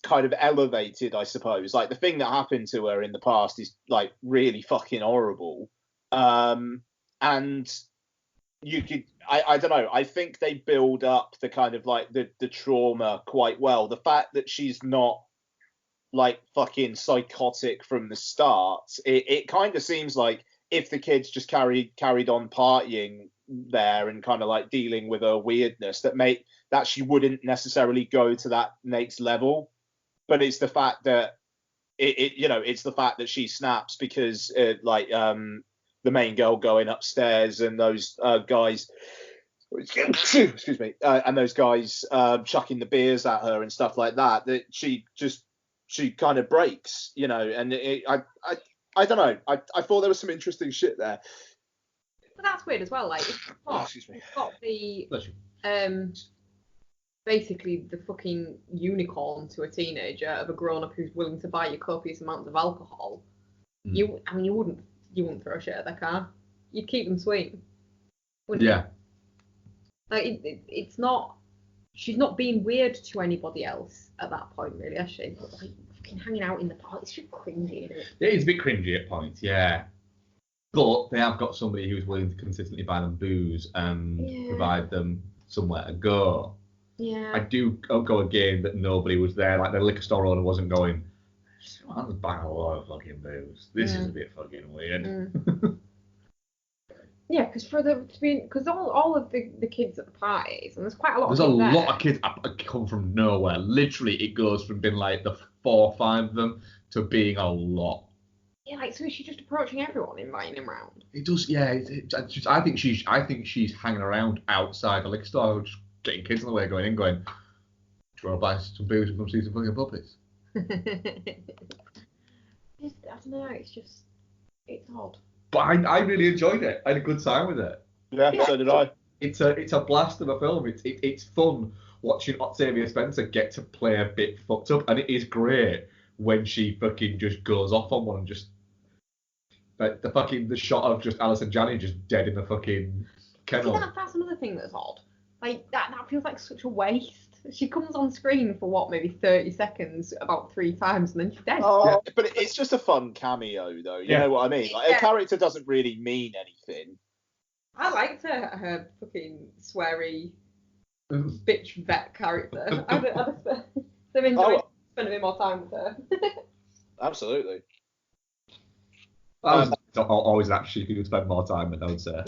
kind of elevated, I suppose. Like, the thing that happened to her in the past is like really fucking horrible. And you could, I don't know, I think they build up the kind of like the trauma quite well. The fact that she's not like fucking psychotic from the start, it kind of seems like if the kids just carried on partying there and kind of like dealing with her weirdness, that she wouldn't necessarily go to that next level. But it's the fact that it's the fact that she snaps because the main girl going upstairs and those guys, excuse me, and those guys chucking the beers at her and stuff like that. That she kind of breaks, and I don't know. I thought there was some interesting shit there. But that's weird as well. Like, Excuse me. You've got the basically the fucking unicorn to a teenager of a grown-up who's willing to buy you copious amounts of alcohol. You wouldn't throw shit at their car. You'd keep them sweet. Wouldn't you? Like it's not. She's not being weird to anybody else at that point, really, has she? But like fucking hanging out in the park, it's just cringy, isn't it? It is a bit cringy at points, yeah. But they have got somebody who's willing to consistently buy them booze and provide them somewhere to go. Yeah. I do go again that nobody was there. Like the liquor store owner wasn't going, "Someone's buying a lot of fucking booze. This is a bit fucking weird." Yeah, because all of the kids at the parties, and there's quite a lot There's of a kids there. lot of kids that come from nowhere. Literally, it goes from being like the 4 or 5 of them to being a lot. Yeah, like, so is she just approaching everyone, inviting them round? It does, yeah. I think she's hanging around outside the liquor store, just getting kids on the way, going in, going, "Do you want to buy some booze and come see some fucking puppies?" I don't know. It's odd. But I really enjoyed it. I had a good time with it. Yeah, so did I. It's a blast of a film. It's fun watching Octavia Spencer get to play a bit fucked up, and it is great when she fucking just goes off on one and just like the shot of just Alison Janney just dead in the fucking kennel. See, that's another thing that's odd. Like that feels like such a waste. She comes on screen for what, maybe 30 seconds about 3 times, and then she's dead. Oh, yeah. But it's just a fun cameo, though. You know what I mean? Like, a character doesn't really mean anything. I liked her fucking sweary bitch vet character. I'd have enjoyed spending a bit more time with her. Absolutely. Always actually you could spend more time with, I would say.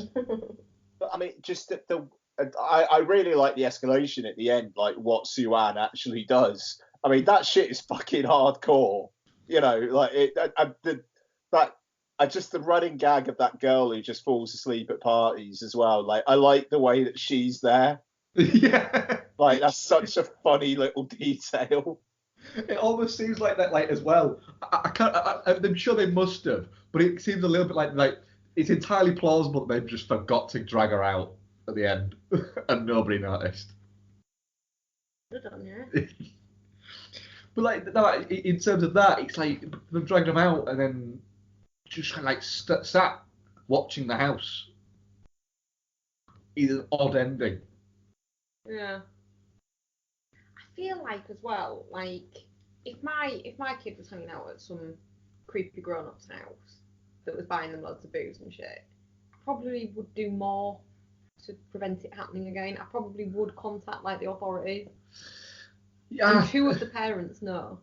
But I mean, just I really like the escalation at the end, like what Sue-Ann actually does. I mean, that shit is fucking hardcore. You know, like just the running gag of that girl who just falls asleep at parties as well. Like, I like the way that she's there. Yeah. Like, that's such a funny little detail. It almost seems like that, like, as well. I'm sure they must have, but it seems a little bit like it's entirely plausible that they've just forgot to drag her out at the end, and nobody noticed. Good on you. But like, no, in terms of that, it's like they've dragged them out and then just kind of like sat watching the house. It's an odd ending. Yeah. I feel like as well, like if my kid was hanging out at some creepy grown-up's house that was buying them loads of booze and shit, I probably would do more to prevent it happening again. I probably would contact like the authorities. Yeah. And 2 of the parents know.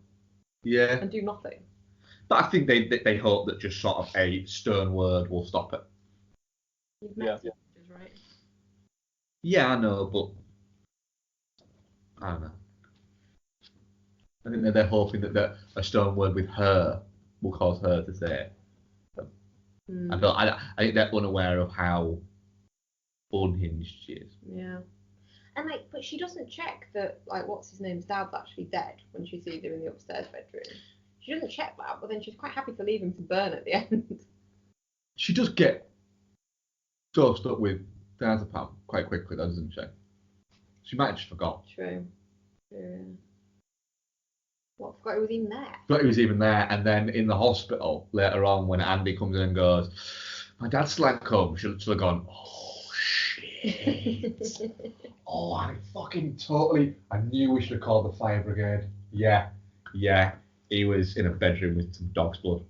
Yeah. And do nothing. But I think they hope that just sort of a stern word will stop it. You've met teenagers, right? Yeah, I know, but I don't know. I think they're hoping that a stern word with her will cause her to say it. I think they're unaware of how unhinged she is. Yeah. And like, but she doesn't check that, like, what's his name's dad's actually dead when she sees him in the upstairs bedroom. She doesn't check that, but then she's quite happy to leave him to burn at the end. She does get dosed up with diazepam quite quickly, though, doesn't she? She might have just forgot. True. Yeah. What, forgot he was even there? Forgot he was even there, and then in the hospital later on when Andy comes in and goes, "My dad's still at home," she'll have gone, "Oh, shit." Oh, I fucking totally. I knew we should have called the fire brigade. Yeah. He was in a bedroom with some dog's blood.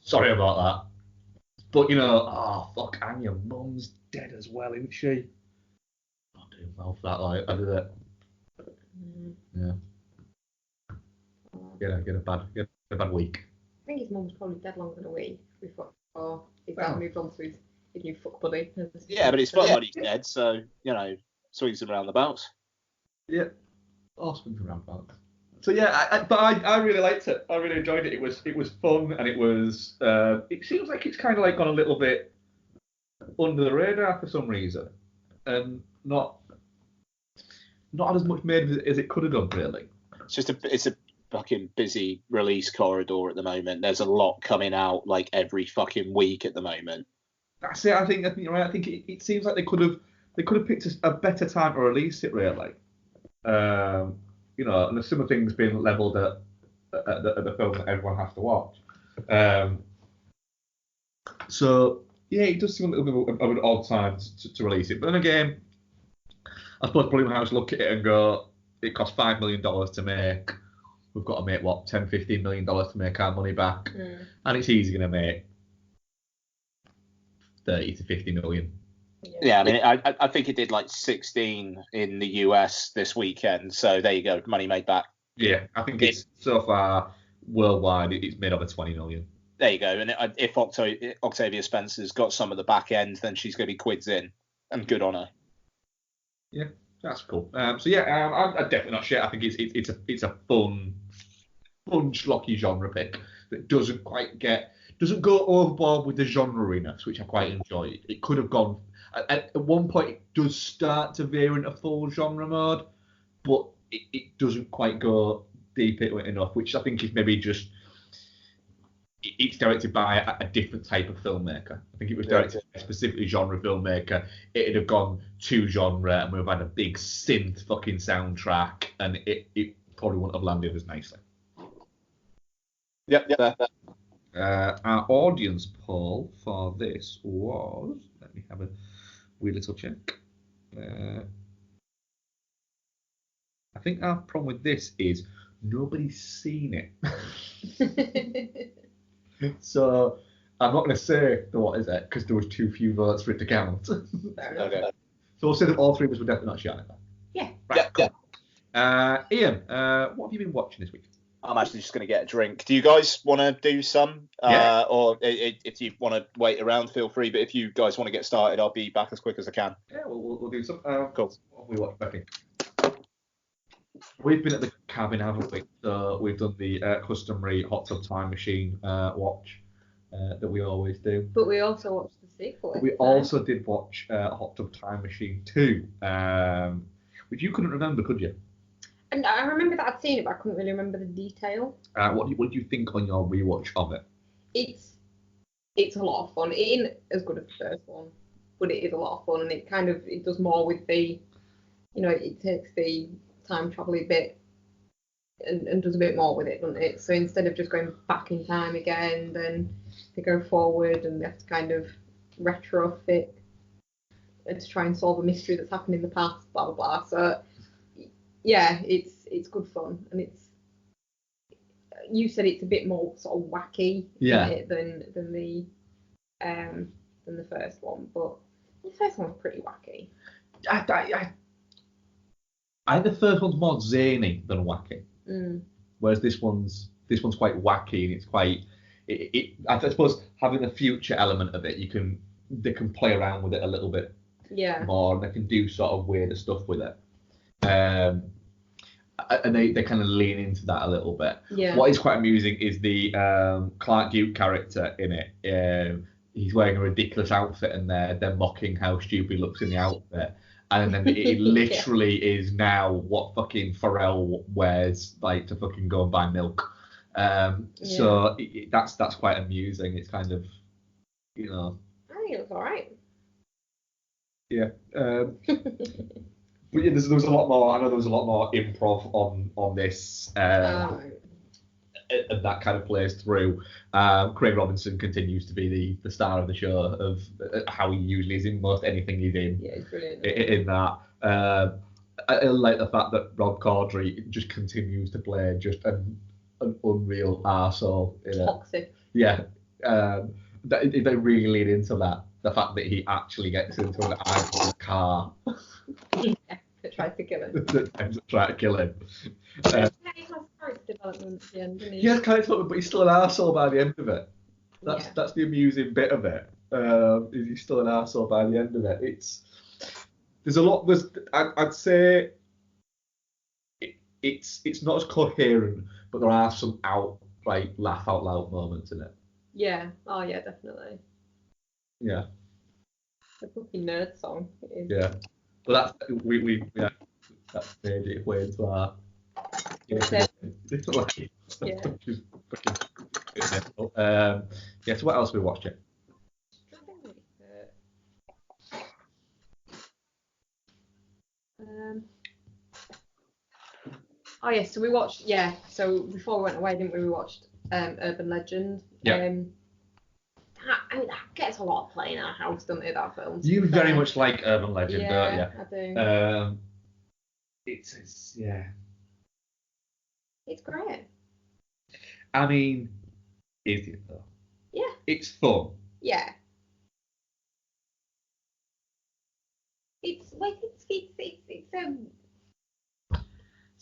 Sorry about that. But, you know, oh, fuck, and your mum's dead as well, isn't she? Not doing well for that, like, I did it. Yeah. Get a bad week. I think his mum's probably dead longer than a week before his dad moved on to his new fuck buddy. Yeah, but his fuck buddy's dead, so, you know, swings and roundabouts. Yeah. Oh, swings and roundabouts. So yeah, I really liked it. I really enjoyed it. It was fun, and it was. It seems like it's kind of like gone a little bit under the radar for some reason, and not as much made of it as it could have done, really. It's a fucking busy release corridor at the moment. There's a lot coming out like every fucking week at the moment. That's it. I think you're right. I think it seems like they could have picked a better time to release it, really. You know, and there's some things being levelled at the film that everyone has to watch. So yeah, it does seem a little bit of an odd time to release it. But then again, I suppose Blumhouse look at it and go, it cost $5 million to make. We've got to make what, $10-15 million to make our money back, and it's easy going to make 30 to 50 million Yeah, I mean, I think it did like 16 in the US this weekend. So there you go, money made back. Yeah, I think it's so far worldwide it's made over 20 million. There you go. And if Octavia Spencer's got some of the back end, then she's going to be quids in, and good on her. Yeah, that's cool. I'm definitely not shit. I think it's a fun schlocky genre pick that doesn't go overboard with the genreiness, which I quite enjoy. It could have gone at one point. It does start to veer into full genre mode, but it doesn't quite go deep into it enough, which I think is maybe just it's directed by a different type of filmmaker. I think it was directed by a specifically genre filmmaker. It'd have gone to genre, and we've had a big synth fucking soundtrack, and it probably wouldn't have landed as nicely. Yep. Our audience poll for this was, let me have a wee little check. I think our problem with this is nobody's seen it. So I'm not going to say what is it because there was too few votes for it to count. Okay. So we'll say that all three of us were definitely not shouting that. Yeah. Right, cool. Ian, what have you been watching this week? I'm actually just going to get a drink. Do you guys want to do some? Yeah. Or if you want to wait around, feel free. But if you guys want to get started, I'll be back as quick as I can. Yeah, we'll do some. Cool. What have we watched, Becky? We've been at the cabin, haven't we? So we've done the customary Hot Tub Time Machine watch that we always do. But we also watched the sequel. We also did watch Hot Tub Time Machine 2, which you couldn't remember, could you? And I remember that I'd seen it, but I couldn't really remember the detail. What do you think on your rewatch of it? It's a lot of fun. It ain't as good as the first one, but it is a lot of fun, and it does more with the, it takes the time travel bit and does a bit more with it, doesn't it? So instead of just going back in time again, then they go forward and they have to kind of retrofit and to try and solve a mystery that's happened in the past, blah blah blah. So yeah, it's good fun, and you said it's a bit more sort of wacky than the first one, but the first one was pretty wacky. I think the first one's more zany than wacky, whereas this one's quite wacky, and it's quite. I suppose having the future element of it, they can play around with it a little bit more, and they can do sort of weirder stuff with it. And they kind of lean into that a little bit. Yeah. What is quite amusing is the Clark Duke character in it. He's wearing a ridiculous outfit, and they're mocking how stupid he looks in the outfit. And then it literally is now what fucking Pharrell wears, like, to fucking go and buy milk. So that's quite amusing. It's kind of, I think it was all right. Yeah. But yeah, there was a lot more. I know there was a lot more improv on this, and that kind of plays through. Craig Robinson continues to be the star of the show of how he usually is in most anything he's in. Yeah, he's brilliant. In that, I like the fact that Rob Corddry just continues to play just an unreal arsehole. Toxic. Yeah, they really lean into that. The fact that he actually gets into an idle car. That tried to kill him. Try to kill him. He has character development at the end, doesn't he? Yeah, kind of, but he's still an arsehole by the end of it. That's the amusing bit of it. Is he's still an arsehole by the end of it. There's a lot. I'd say it's not as coherent, but there are some laugh out loud moments in it. Yeah. Oh yeah, definitely. Yeah. The fucking nerd song. Yeah. But that's that's made it way into our. Yeah. So what else are we watching? Oh yes, so we watched. Yeah, so before we went away, didn't we? We watched Urban Legend. Yeah. I mean, that gets a lot of play in our house, doesn't it? That film. You very much like Urban Legend, don't you? I do. It's It's great. I mean, is it though? Yeah. It's fun. Yeah. it's like it's It's a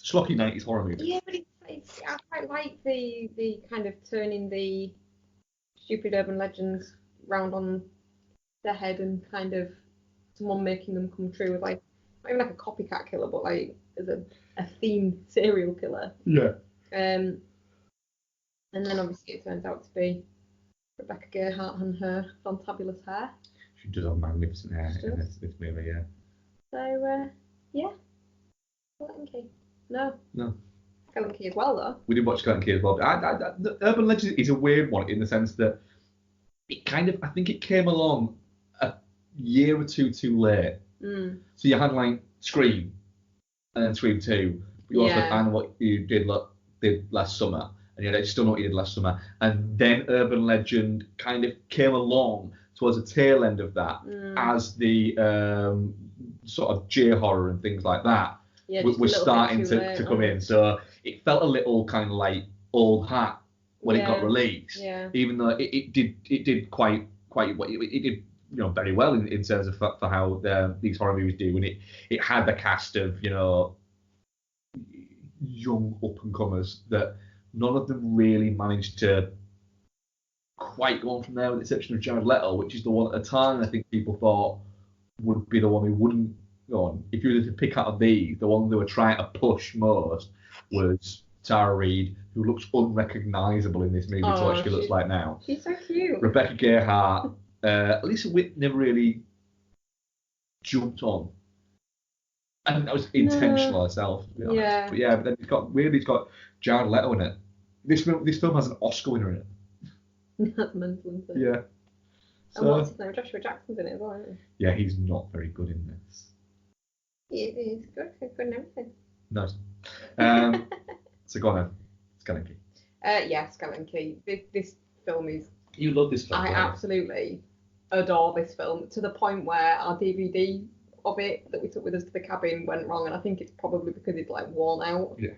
schlocky 90s horror movie. yeah, but it's I quite like the kind of turning the stupid urban legends round on their head and kind of someone making them come true with like not even like a copycat killer, but like as a themed serial killer. Yeah. And then obviously it turns out to be Rebecca Gayheart and her fantabulous hair. She does have magnificent hair She in does. this movie, yeah. So yeah, Skeleton Key. No. No. Skeleton Key as well though. We did watch Skeleton Key as well. The Urban Legend is a weird one in the sense that it kind of, I think it came along a year or two too late. Mm. So you had like Scream and then Scream 2. But you also had I Know What You Did last summer. And you had Still Know What You Did last summer. And then Urban Legend kind of came along towards the tail end of that as the sort of J-horror and things like that were starting to come in. So it felt a little kind of like old hat when it got released. Yeah. Even though it did quite it did very well in terms of for how these horror movies do. And it had the cast of young up and comers that none of them really managed to quite go on from there, with the exception of Jared Leto, which is the one at the time I think people thought would be the one who wouldn't go on. If you were to pick out of these, the one they were trying to push most was Tara Reid, who looks unrecognisable in this movie to what she looks like now. She's so cute. Rebecca Gayheart, Lisa Witt never really jumped on. And that was intentional herself, to be honest. Yeah. But yeah, but then it's got Jared Leto in it. This film has an Oscar winner in it. That's mental, isn't it? Yeah. So, and what's his name? Joshua Jackson's in it as well, isn't he? Yeah, he's not very good in this. He's good. He's good in everything. Nice. So go on then. Skeleton Key. Yeah, Skeleton Key. This film is... You love this film, I absolutely adore this film, to the point where our DVD of it that we took with us to the cabin went wrong, and I think it's probably because it's like worn out. Yeah.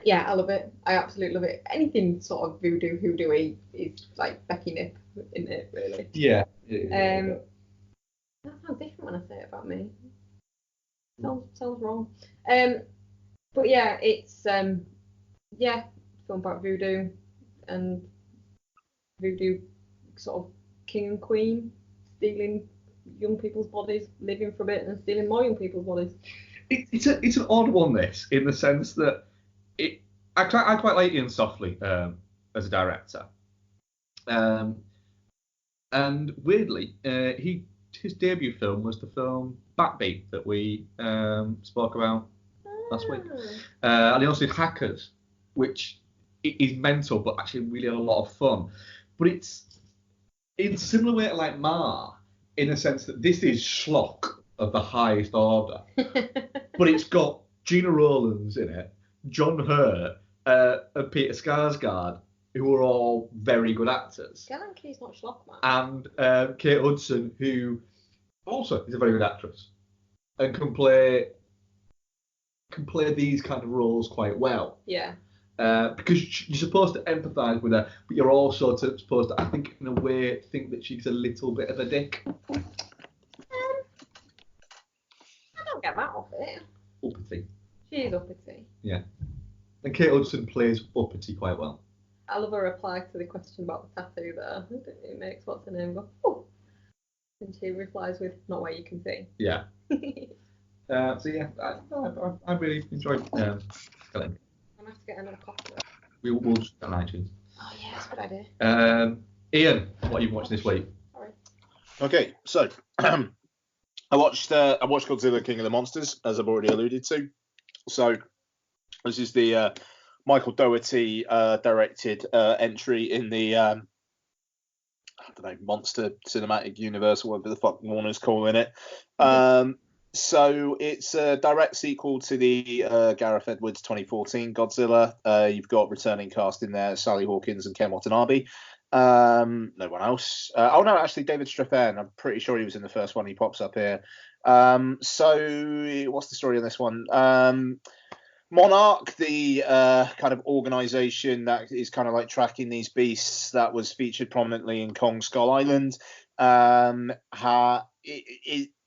Yeah, I love it. I absolutely love it. Anything sort of hoodoo-y is like Becky Nip in it, really. Yeah. That sounds different when I say it about me. Sounds wrong. But yeah, it's film about voodoo and voodoo sort of king and queen stealing young people's bodies, living from it, and stealing more young people's bodies. It's an odd one, this, in the sense that I quite like Ian Softly as a director, and weirdly, his debut film was the film Backbeat that we spoke about last week, and he also did Hackers, which is mental but actually really a lot of fun. But it's in a similar way to like Ma, in the sense that this is schlock of the highest order, but it's got Gina Rowlands in it, John Hurt, and Peter Skarsgård, who are all very good actors. Skeleton Key's not schlock, man. And Kate Hudson, who also is a very good actress and can play these kind of roles quite well. Yeah. Because you're supposed to empathise with her, but you're also supposed to, I think, in a way, think that she's a little bit of a dick. I don't get that off it. Uppity. She is uppity. Yeah. And Kate Hudson plays uppity quite well. I love her reply to the question about the tattoo there. It makes what's her name go, oh. And she replies with, not where you can see. Yeah. So yeah, I really enjoyed Skeleton. I'm going to have to get another copy of it. We'll just get on iTunes. Oh yeah, that's a good idea. Ian, what have you watched this week? Sorry. Okay, so I watched Godzilla King of the Monsters, as I've already alluded to. So this is the Michael Dougherty directed entry in the I don't know, Monster Cinematic Universe, or whatever the fuck Warner's calling it. So it's a direct sequel to the Gareth Edwards 2014 Godzilla. You've got returning cast in there, Sally Hawkins and Ken Watanabe. No one else. Oh no, actually David Strathairn. I'm pretty sure he was in the first one. He pops up here. So what's the story on this one? Monarch, the kind of organization that is kind of like tracking these beasts that was featured prominently in Kong Skull Island,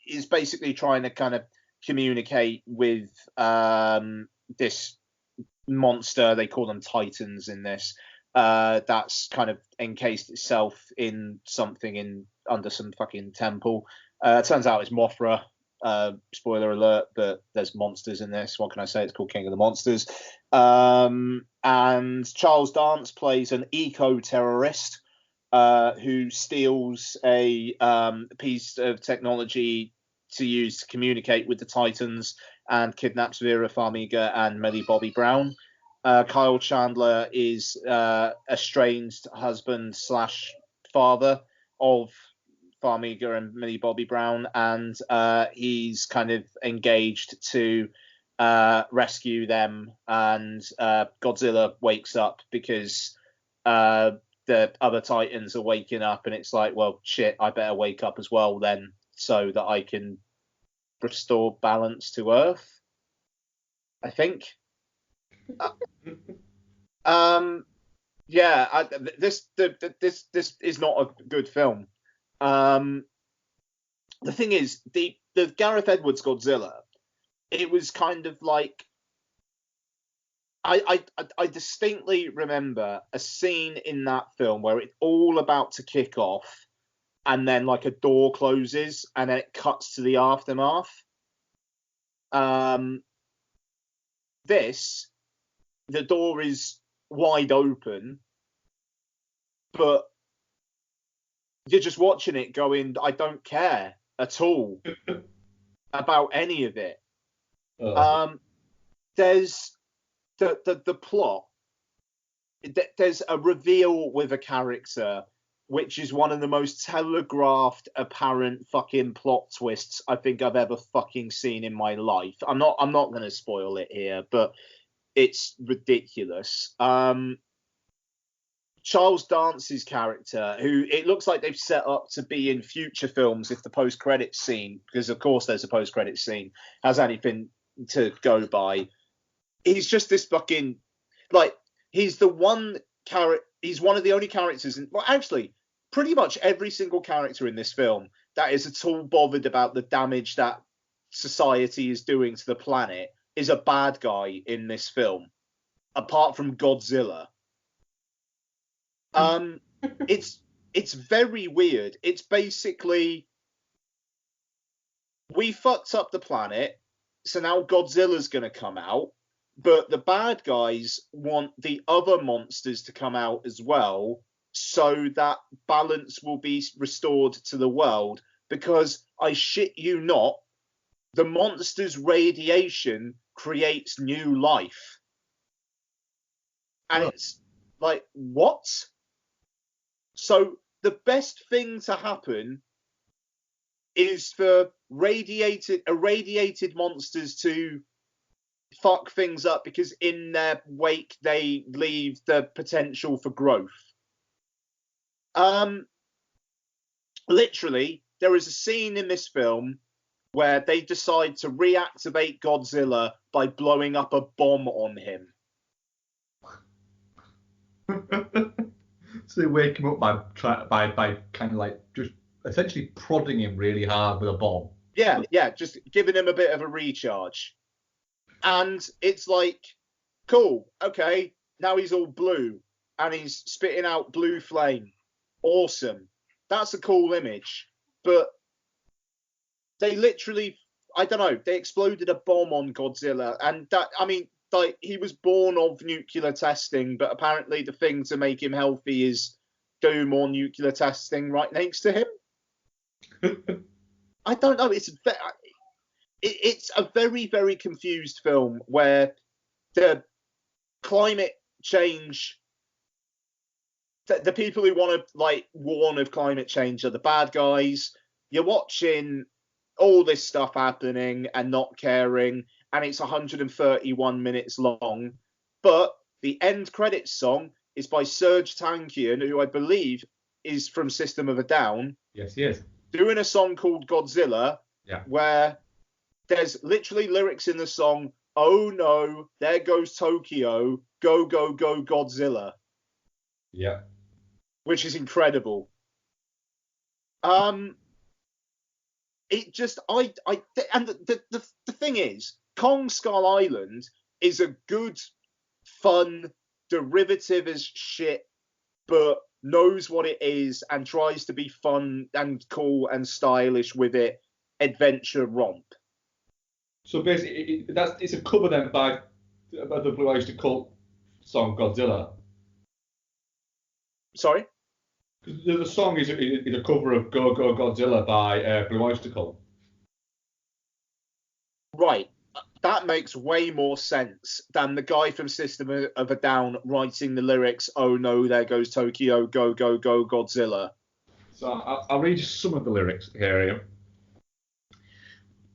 is basically trying to kind of communicate with this monster. They call them Titans in this. That's kind of encased itself in something under some fucking temple. Turns out it's Mothra. Spoiler alert, but there's monsters in this. What can I say? It's called King of the Monsters. And Charles Dance plays an eco-terrorist who steals a piece of technology to use to communicate with the Titans and kidnaps Vera Farmiga and Millie Bobby Brown. Kyle Chandler is estranged husband / father of Farmiga and Millie Bobby Brown, and he's kind of engaged to rescue them. And Godzilla wakes up because the other Titans are waking up, and it's like, well, shit, I better wake up as well then, so that I can restore balance to Earth, I think. This is not a good film. The thing is, the Gareth Edwards Godzilla, it was kind of like, I distinctly remember a scene in that film where it's all about to kick off, and then like a door closes, and then it cuts to the aftermath. The door is wide open, but you're just watching it going, I don't care at all about any of it. There's the plot. There's a reveal with a character, which is one of the most telegraphed, apparent fucking plot twists I think I've ever fucking seen in my life. I'm not going to spoil it here, but it's ridiculous. Charles Dance's character, who it looks like they've set up to be in future films if the post-credits scene, because of course there's a post-credits scene, has anything to go by. He's just this fucking, like, he's one of the only characters well, actually, pretty much every single character in this film that is at all bothered about the damage that society is doing to the planet is a bad guy in this film, apart from Godzilla. It's very weird. It's basically, we fucked up the planet, so now Godzilla's gonna come out, but the bad guys want the other monsters to come out as well, so that balance will be restored to the world, because I shit you not, the monster's radiation creates new life. And it's like, what? So the best thing to happen is for irradiated monsters to fuck things up, because in their wake they leave the potential for growth. Literally, there is a scene in this film where they decide to reactivate Godzilla by blowing up a bomb on him. So they wake him up by kind of like just essentially prodding him really hard with a bomb. Yeah, just giving him a bit of a recharge. And it's like, cool, okay, now he's all blue and he's spitting out blue flame. Awesome. That's a cool image. But they literally, I don't know, they exploded a bomb on Godzilla. And that, I mean, like, he was born of nuclear testing, but apparently the thing to make him healthy is do more nuclear testing right next to him. I don't know. It's a very, very confused film where the climate change, the people who want to like warn of climate change are the bad guys. You're watching all this stuff happening and not caring, and it's 131 minutes long. But the end credits song is by Serge Tankian, who I believe is from System of a Down. Yes, he is. Doing a song called Godzilla, where there's literally lyrics in the song, "Oh no, there goes Tokyo, go, go, go, Godzilla." Yeah. Which is incredible. it just and the thing is, Kong Skull Island is a good, fun, derivative as shit, but knows what it is and tries to be fun and cool and stylish with it, adventure romp. So basically, it's a cover then by the Blue Oyster Cult song Godzilla. Sorry? The song is a cover of Go Go Godzilla by Blue Oyster Cult. Right. That makes way more sense than the guy from System of a Down writing the lyrics, "Oh no, there goes Tokyo, go, go, go, Godzilla." So I'll read you some of the lyrics here.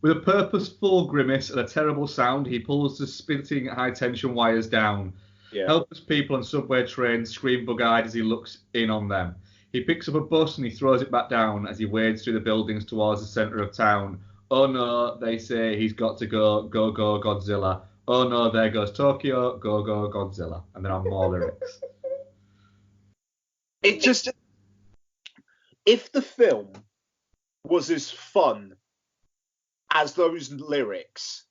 With a purposeful grimace and a terrible sound, he pulls the spitting high-tension wires down. Yeah. Helpless people on subway trains scream bug-eyed as he looks in on them. He picks up a bus and he throws it back down as he wades through the buildings towards the centre of town. Oh no, they say he's got to go, go, go, Godzilla. Oh no, there goes Tokyo, go, go, Godzilla. And there are more lyrics. It just... If the film was as fun as those lyrics,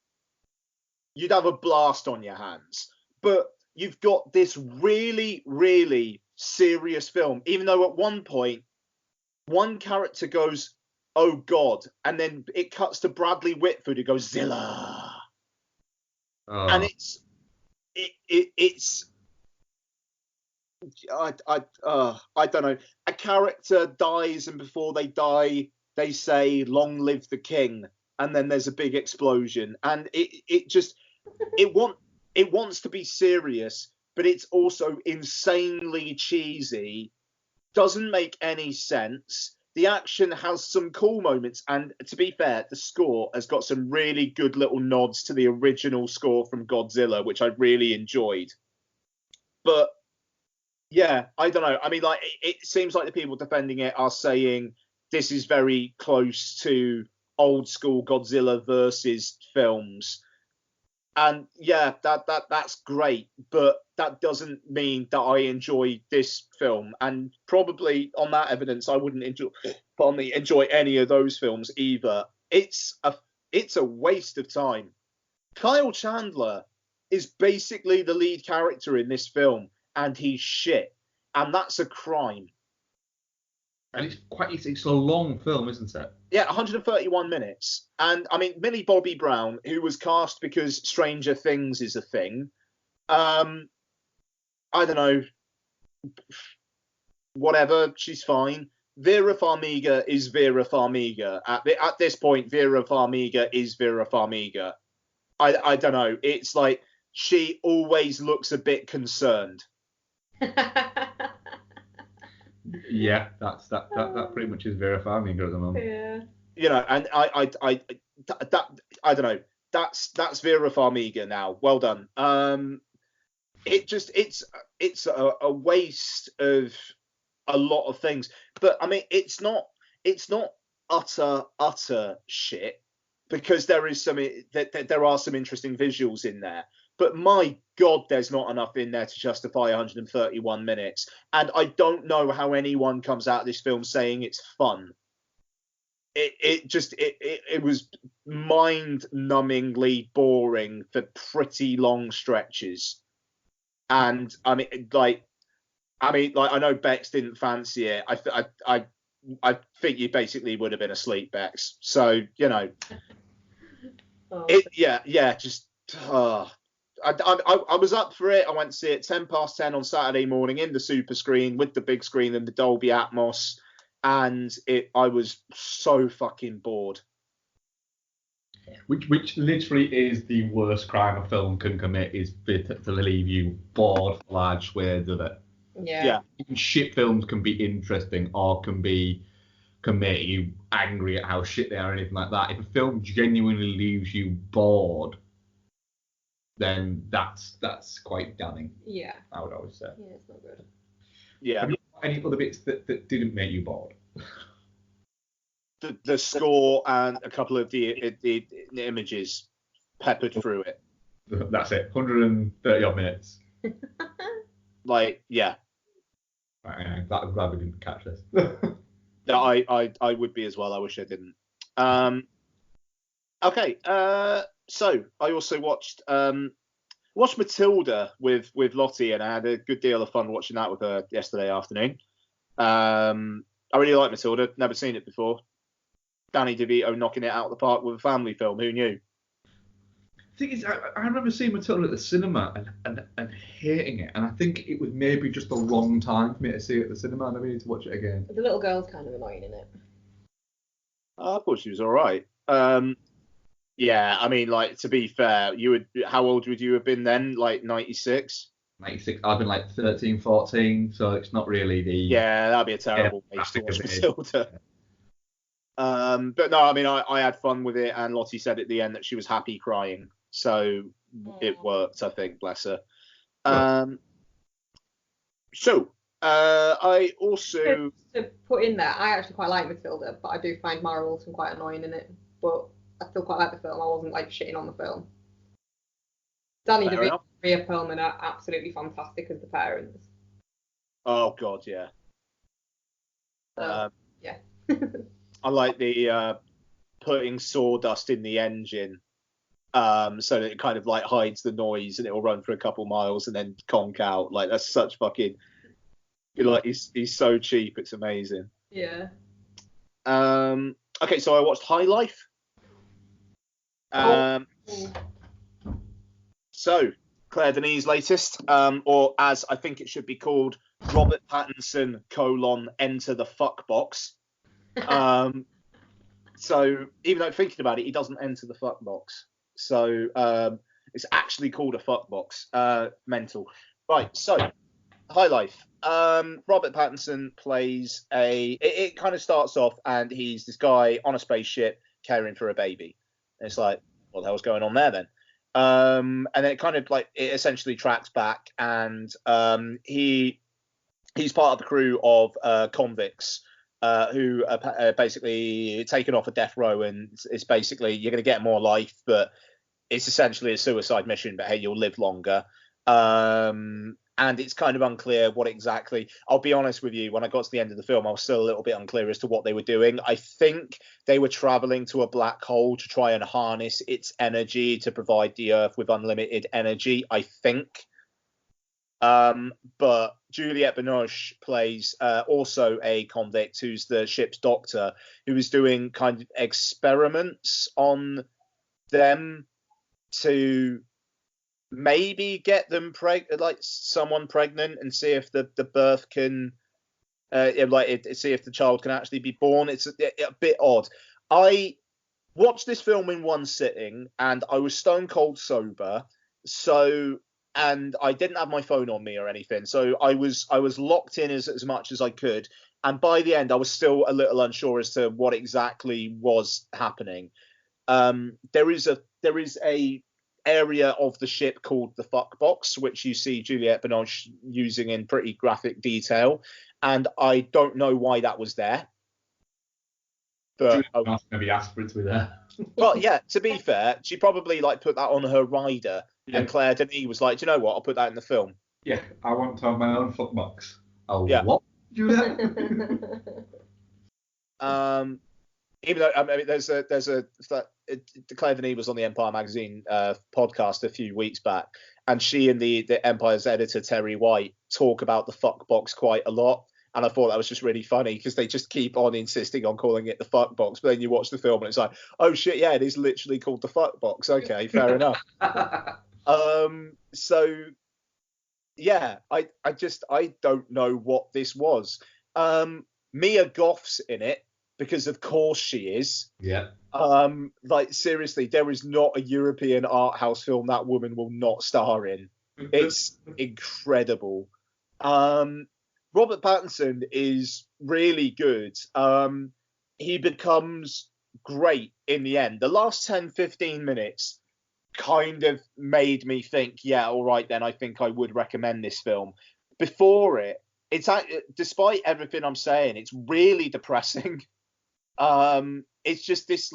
you'd have a blast on your hands. But you've got this really, really serious film, even though at one point, one character goes, "Oh God," and then it cuts to Bradley Whitford who goes, "Zilla." Oh. And it's I don't know. A character dies, and before they die, they say, "Long live the king," and then there's a big explosion, and it wants to be serious, but it's also insanely cheesy. Doesn't make any sense. The action has some cool moments, and to be fair, the score has got some really good little nods to the original score from Godzilla, which I really enjoyed. But yeah, I don't know. I mean, like, it seems like the people defending it are saying this is very close to old school Godzilla versus films. And yeah, that's great, but that doesn't mean that I enjoy this film. And probably on that evidence, I wouldn't enjoy any of those films either. It's a waste of time. Kyle Chandler is basically the lead character in this film, and he's shit, and that's a crime. And it's a long film, isn't it? Yeah, 131 minutes. And I mean, Millie Bobby Brown, who was cast because Stranger Things is a thing. I don't know. Whatever, she's fine. Vera Farmiga is Vera Farmiga. At this point, Vera Farmiga is Vera Farmiga. I don't know. It's like she always looks a bit concerned. Yeah, that pretty much is Vera Farmiga at the moment. Yeah. You know, and I don't know. That's Vera Farmiga now. Well done. It's a waste of a lot of things. But I mean, it's not utter shit, because there are some interesting visuals in there. But my God, there's not enough in there to justify 131 minutes. And I don't know how anyone comes out of this film saying it's fun. It was mind-numbingly boring for pretty long stretches. And I mean, I know Bex didn't fancy it. I think you basically would have been asleep, Bex. So, you know, I was up for it. I went to see it 10:10 on Saturday morning in the super screen with the big screen and the Dolby Atmos, and I was so fucking bored. Which literally is the worst crime a film can commit, is to leave you bored for large swathes of it. Yeah. Shit films can be interesting or can make you angry at how shit they are or anything like that. If a film genuinely leaves you bored, then that's quite damning. Yeah. I would always say. Yeah, it's not good. Yeah. Have you got any other bits that didn't make you bored? The score and a couple of the images peppered through it. That's it. 130 odd minutes. Like, yeah. I'm glad we didn't catch this. I would be as well. I wish I didn't. Okay. So I also watched Matilda with Lottie, and I had a good deal of fun watching that with her yesterday afternoon. I really like Matilda. Never seen it before. Danny DeVito knocking it out of the park with a family film. Who knew? The thing is, I remember seeing Matilda at the cinema and hating it, and I think it was maybe just the wrong time for me to see it at the cinema. I never need to watch it again. The little girl's kind of annoying in it. I thought she was all right. Yeah, I mean, like, to be fair, how old would you have been then? Like 96? 96, I've been like 13, 14, so it's not really the... Yeah, that'd be a terrible age to watch Matilda. But no, I mean, I had fun with it, and Lottie said at the end that she was happy crying, so it worked, I think, bless her. I also... To put in there, I actually quite like Matilda, but I do find Mara Wilson quite annoying in it, but I still quite like the film. I wasn't like shitting on the film. Danny DeVito and Rhea Perlman are absolutely fantastic as the parents. Oh God, yeah. Yeah. I like the putting sawdust in the engine, so that it kind of like hides the noise and it will run for a couple miles and then conk out. Like that's such fucking. Like he's so cheap, it's amazing. Yeah. Okay, so I watched High Life. So Claire Denis' latest, or as I think it should be called, Robert Pattinson : Enter the Fuck Box. So even though thinking about it, he doesn't enter the fuck box. So it's actually called a fuck box. Mental. Right. So High Life. Robert Pattinson plays it kind of starts off and he's this guy on a spaceship caring for a baby. And it's like, what the hell's going on there then? And then it kind of like it essentially tracks back and he's part of the crew of convicts who are basically taken off a death row, and it's basically you're going to get more life, but it's essentially a suicide mission, but hey, you'll live longer. And it's kind of unclear what exactly. I'll be honest with you, when I got to the end of the film, I was still a little bit unclear as to what they were doing. I think they were traveling to a black hole to try and harness its energy to provide the Earth with unlimited energy, I think. But Juliette Binoche plays also a convict who's the ship's doctor, who is doing kind of experiments on them to maybe get them someone pregnant and see if the birth can see if the child can actually be born. It's a bit odd. I watched this film in one sitting and I was stone cold sober, and I didn't have my phone on me or anything, so I was locked in as much as I could, and by the end I was still a little unsure as to what exactly was happening. There is a area of the ship called the fuck box, which you see Juliette Binoche using in pretty graphic detail, and I don't know why that was there. But maybe asked for it to be there. Well, yeah, to be fair, she probably put that on her rider, and Claire Denis was like, do you know what? I'll put that in the film. Yeah, I want to have my own fuck box. Oh, yeah. What? Juliette? Even though Claire Denis was on the Empire magazine podcast a few weeks back, and she and the Empire's editor Terry White talk about the fuck box quite a lot, and I thought that was just really funny because they just keep on insisting on calling it the fuck box, but then you watch the film and it's like, oh shit, yeah, it is literally called the fuck box. Okay, fair enough. So yeah, I don't know what this was. Mia Goth's in it, because of course she is. Yeah. Seriously, there is not a European art house film that woman will not star in. It's incredible. Robert Pattinson is really good. He becomes great in the end. The last 10-15 minutes kind of made me think, yeah, all right then, I think I would recommend this film. Before it, despite everything I'm saying, it's really depressing. It's just this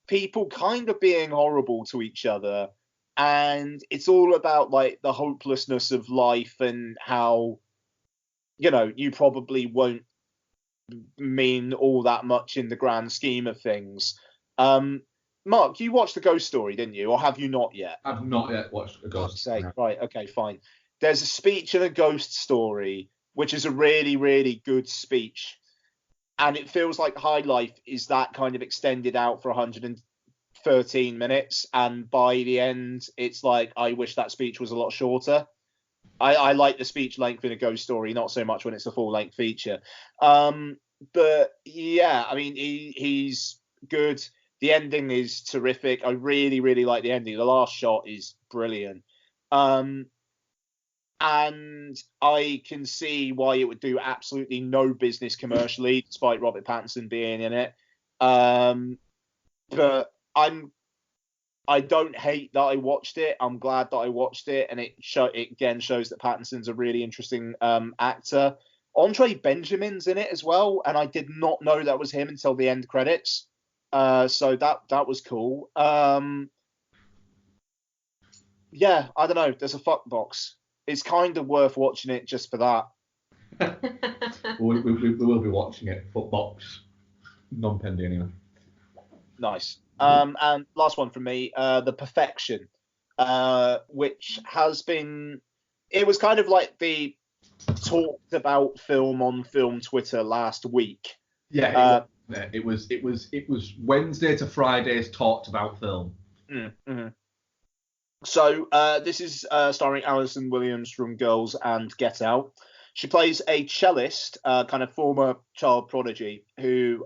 people kind of being horrible to each other, and it's all about the hopelessness of life and how you probably won't mean all that much in the grand scheme of things. Mark, you watched the Ghost Story, didn't you, or have you not yet? I've not yet watched A Ghost Story. Right, okay, fine. There's a speech in A Ghost Story, which is a really, really good speech. And it feels like High Life is that kind of extended out for 113 minutes. And by the end, it's like, I wish that speech was a lot shorter. I like the speech length in A Ghost Story, not so much when it's a full-length feature. But yeah, I mean, he's good. The ending is terrific. I really, really like the ending. The last shot is brilliant. And I can see why it would do absolutely no business commercially, despite Robert Pattinson being in it. But I don't hate that I watched it. I'm glad that I watched it, and it again shows that Pattinson's a really interesting actor. Andre Benjamin's in it as well, and I did not know that was him until the end credits. So that was cool. Yeah, I don't know. There's a fuck box. It's kind of worth watching it just for that. we will be watching it. Footbox, non-pending anyway. Nice. And last one from me, The Perfection, which has been. It was kind of like the talked about film on film Twitter last week. Yeah, it was Wednesday to Friday's talked about film. Mm-hmm. So this is starring Alison Williams from Girls and Get Out. She plays a cellist, kind of former child prodigy who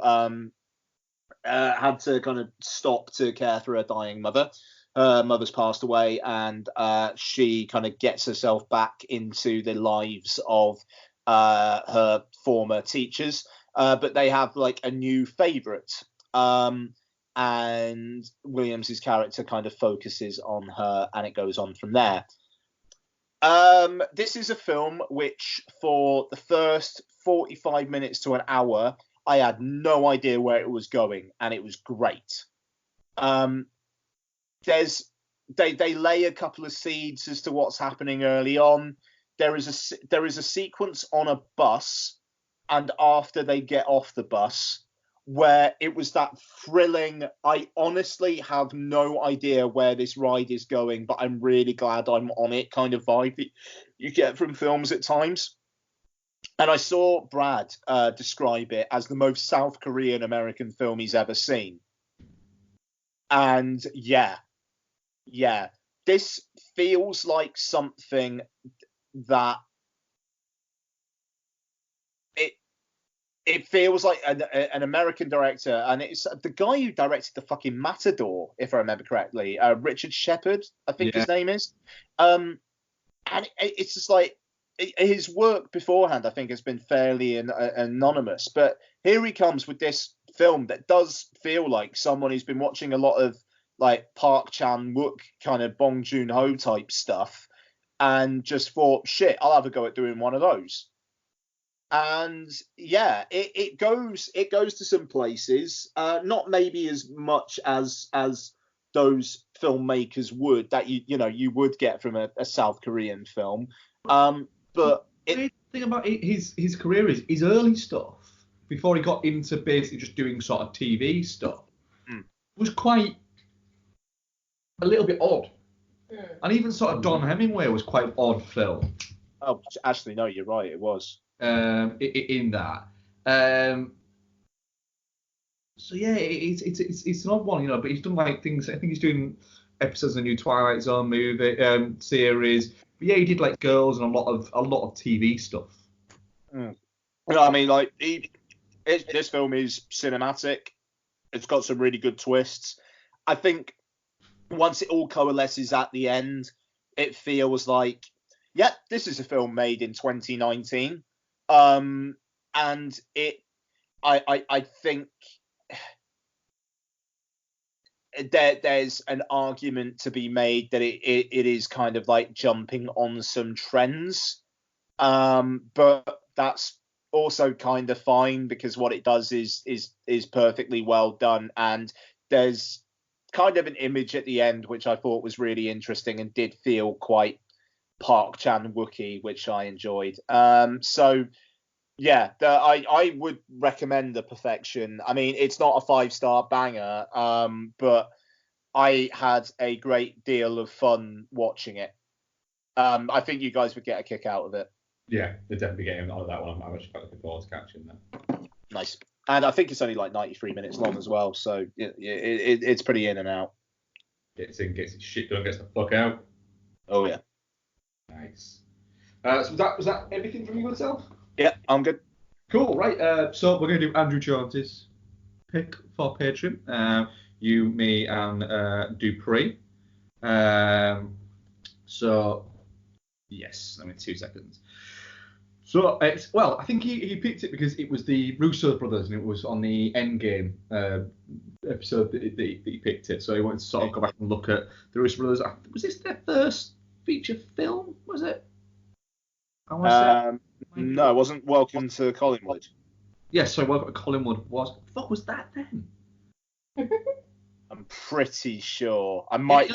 had to kind of stop to care for her dying mother. Her mother's passed away, and she kind of gets herself back into the lives of her former teachers. But they have like a new favourite. And Williams's character kind of focuses on her, and it goes on from there. This is a film which, for the first 45 minutes to an hour, I had no idea where it was going, and it was great. They lay a couple of seeds as to what's happening early on. There is a sequence on a bus, and after they get off the bus, where it was that thrilling, I honestly have no idea where this ride is going, but I'm really glad I'm on it kind of vibe that you get from films at times. And I saw Brad describe it as the most South Korean American film he's ever seen. And yeah, this feels like something that it feels like an American director, and it's the guy who directed the fucking Matador, if I remember correctly, Richard Shepard, I think his name is. And it's just like his work beforehand, I think, has been fairly anonymous, but here he comes with this film that does feel like someone who's been watching a lot of like Park Chan-wook kind of Bong Joon-ho type stuff, and just thought, shit, I'll have a go at doing one of those. And yeah, it goes to some places, not maybe as much as those filmmakers would, that you would get from a South Korean film. But the thing about his career is his early stuff, before he got into basically just doing sort of TV stuff, was quite a little bit odd. And even sort of Don Hemingway was quite odd film. Oh, actually, no, you're right, it was. In that. So yeah, it's an odd one, but he's done like things. I think he's doing episodes of the new Twilight Zone movie series. But yeah, he did like Girls and a lot of TV stuff. I mean, like this film is cinematic. It's got some really good twists. I think once it all coalesces at the end, it feels like, yeah, this is a film made in 2019. And I think there's an argument to be made that it is kind of like jumping on some trends, but that's also kind of fine, because what it does is perfectly well done, and there's kind of an image at the end which I thought was really interesting and did feel quite Park Chan-wooky, which I enjoyed. So Yeah, I would recommend The Perfection. I mean, it's not a 5-star banger, but I had a great deal of fun watching it. I think you guys would get a kick out of it. Yeah, they're definitely getting out of that one. I'm actually quite looking forward to catching that. Nice. And I think it's only like 93 minutes long as well, so it's pretty in and out. Gets in, gets its shit done, gets the fuck out. Oh yeah. Nice. So was that everything from you yourself? Yeah, I'm good. Cool, right. So we're going to do Andrew Jones's pick for Patreon. You, me, and Dupree. So, yes, I mean, 2 seconds. So, I think he picked it because it was the Russo brothers and it was on the Endgame episode that he picked it. So he wanted to sort of go back and look at the Russo brothers. Was this their first feature film, was it? No, it wasn't Welcome to Collingwood. Yes, so Welcome to Collingwood was. What the fuck was that then? I'm pretty sure. I might.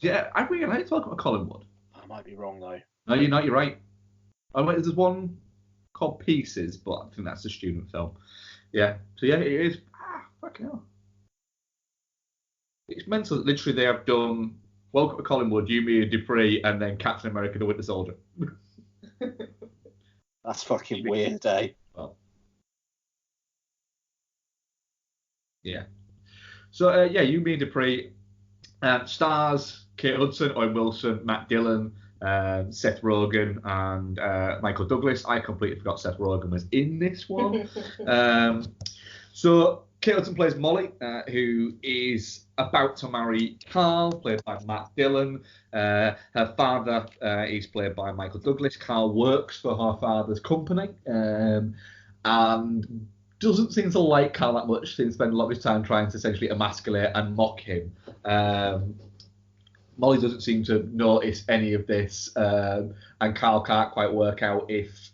Yeah, I really like Welcome to Collingwood. I might be wrong though. No, you're not. You're right. Oh wait, there's one called Pieces, but I think that's a student film. Yeah. So yeah, it is. Fucking hell. It's mental that literally they have done Welcome to Collingwood, You, Me, and Dupree, and then Captain America: The Winter Soldier. That's fucking weird, eh? Well, yeah. So yeah, You, Me, and Dupree. Stars: Kate Hudson, Owen Wilson, Matt Dillon, Seth Rogen, and Michael Douglas. I completely forgot Seth Rogen was in this one. So Kate Hudson plays Molly, who is about to marry Carl, played by Matt Dillon. Her father is played by Michael Douglas. Carl works for her father's company and doesn't seem to like Carl that much. Seems to spend a lot of his time trying to essentially emasculate and mock him. Molly doesn't seem to notice any of this, and Carl can't quite work out if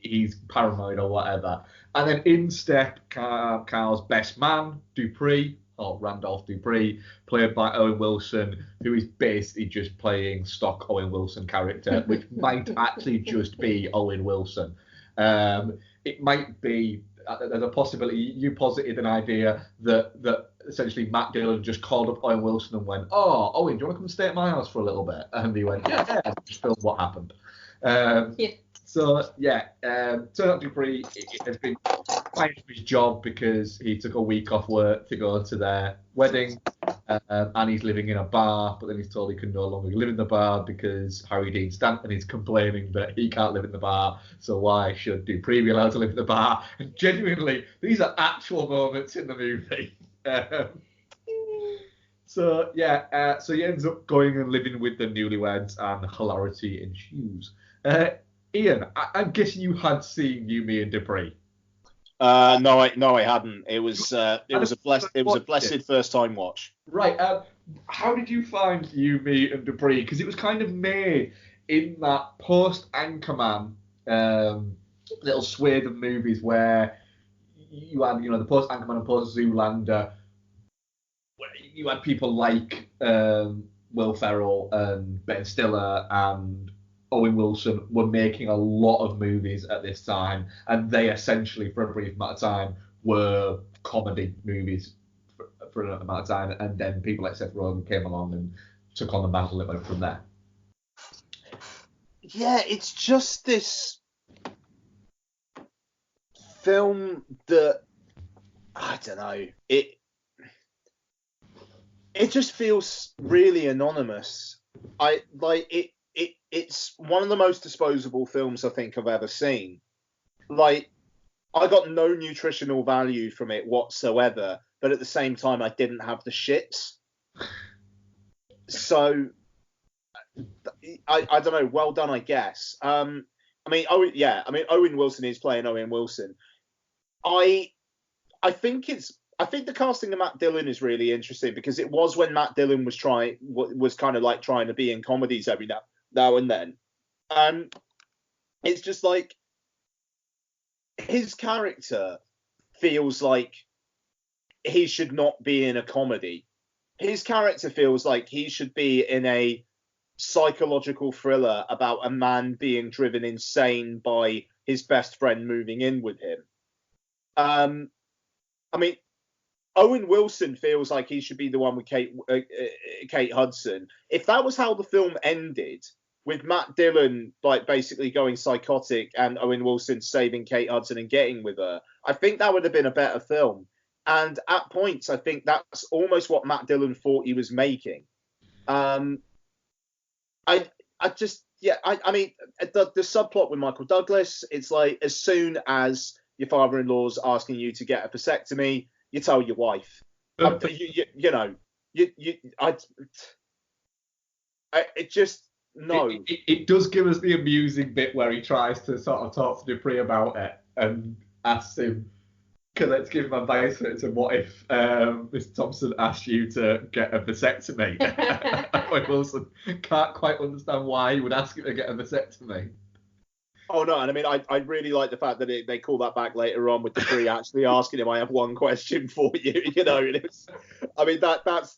he's paranoid or whatever. And then in step Carl's best man, Dupree, or Randolph Dupree, played by Owen Wilson, who is basically just playing stock Owen Wilson character, which might actually just be Owen Wilson. It might be, there's a possibility, you posited an idea that essentially Matt Dillon just called up Owen Wilson and went, "Oh, Owen, do you want to come stay at my house for a little bit?" And he went, "Yeah, just film what happened." Yeah. So, yeah, turns out Dupree has been fired from his job because he took a week off work to go to their wedding, and he's living in a bar, but then he's told he can no longer live in the bar because Harry Dean Stanton is complaining that he can't live in the bar, so why should Dupree be allowed to live in the bar? And genuinely, these are actual moments in the movie. So he ends up going and living with the newlyweds, and hilarity ensues. Ian, I'm guessing you had seen You, Me, and Dupree. No, I hadn't. It was a blessed first time watch. Right. How did you find You, Me, and Dupree? Because it was kind of made in that post Anchorman little swathe of movies where you had, the post Anchorman and post Zoolander, where you had people like Will Ferrell and Ben Stiller and Owen Wilson were making a lot of movies at this time, and they essentially, for a brief amount of time, were comedy movies for an amount of time, and then people like Seth Rogen came along and took on the mantle and went from there. Yeah, it's just this film that, I don't know, it just feels really anonymous. It's one of the most disposable films I think I've ever seen. Like, I got no nutritional value from it whatsoever, but at the same time, I didn't have the shits. So, I don't know. Well done, I guess. Owen Wilson is playing Owen Wilson. I think the casting of Matt Dillon is really interesting because it was when Matt Dillon was kind of like trying to be in comedies every now and then. It's just like his character feels like he should not be in a comedy. His character feels like he should be in a psychological thriller about a man being driven insane by his best friend moving in with him. I mean, Owen Wilson feels like he should be the one with Kate Hudson. If that was how the film ended, with Matt Dillon like basically going psychotic and Owen Wilson saving Kate Hudson and getting with her, I think that would have been a better film. And at points, I think that's almost what Matt Dillon thought he was making. I mean, the subplot with Michael Douglas, it's like as soon as your father-in-law's asking you to get a vasectomy, you tell your wife. It does give us the amusing bit where he tries to sort of talk to Dupree about it and asks him, let's give him advice for it. And what if Mr. Thompson asked you to get a vasectomy? Owen Wilson can't quite understand why he would ask him to get a vasectomy. Oh no, and I mean, I really like the fact that they call that back later on with Dupree actually asking him, "I have one question for you," and it's, I mean, that's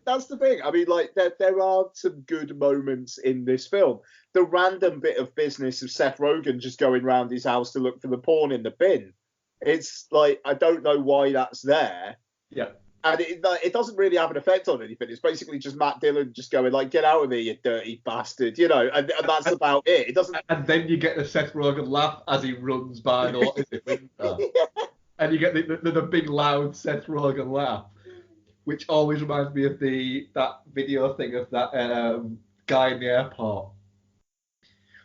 that's the thing. I mean, like there are some good moments in this film. The random bit of business of Seth Rogen just going round his house to look for the porn in the bin. It's like, I don't know why that's there. Yeah. And it doesn't really have an effect on anything. It's basically just Matt Dillon just going like, "Get out of here, you dirty bastard," and that's about it. It doesn't. And then you get the Seth Rogen laugh as he runs by the window. Yeah. And you get the big loud Seth Rogen laugh, which always reminds me of that video thing of that guy in the airport.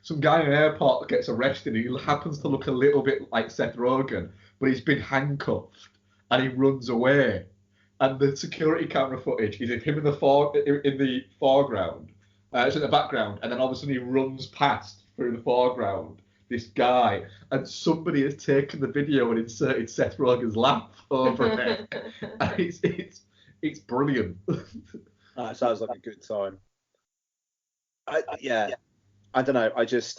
Some guy in an airport gets arrested and he happens to look a little bit like Seth Rogen, but he's been handcuffed and he runs away. And the security camera footage is of him in the foreground, it's in the background, and then all of a sudden he runs past through the foreground, this guy, and somebody has taken the video and inserted Seth Rogen's laugh over it. And it's brilliant. It sounds like a good time. I don't know. I just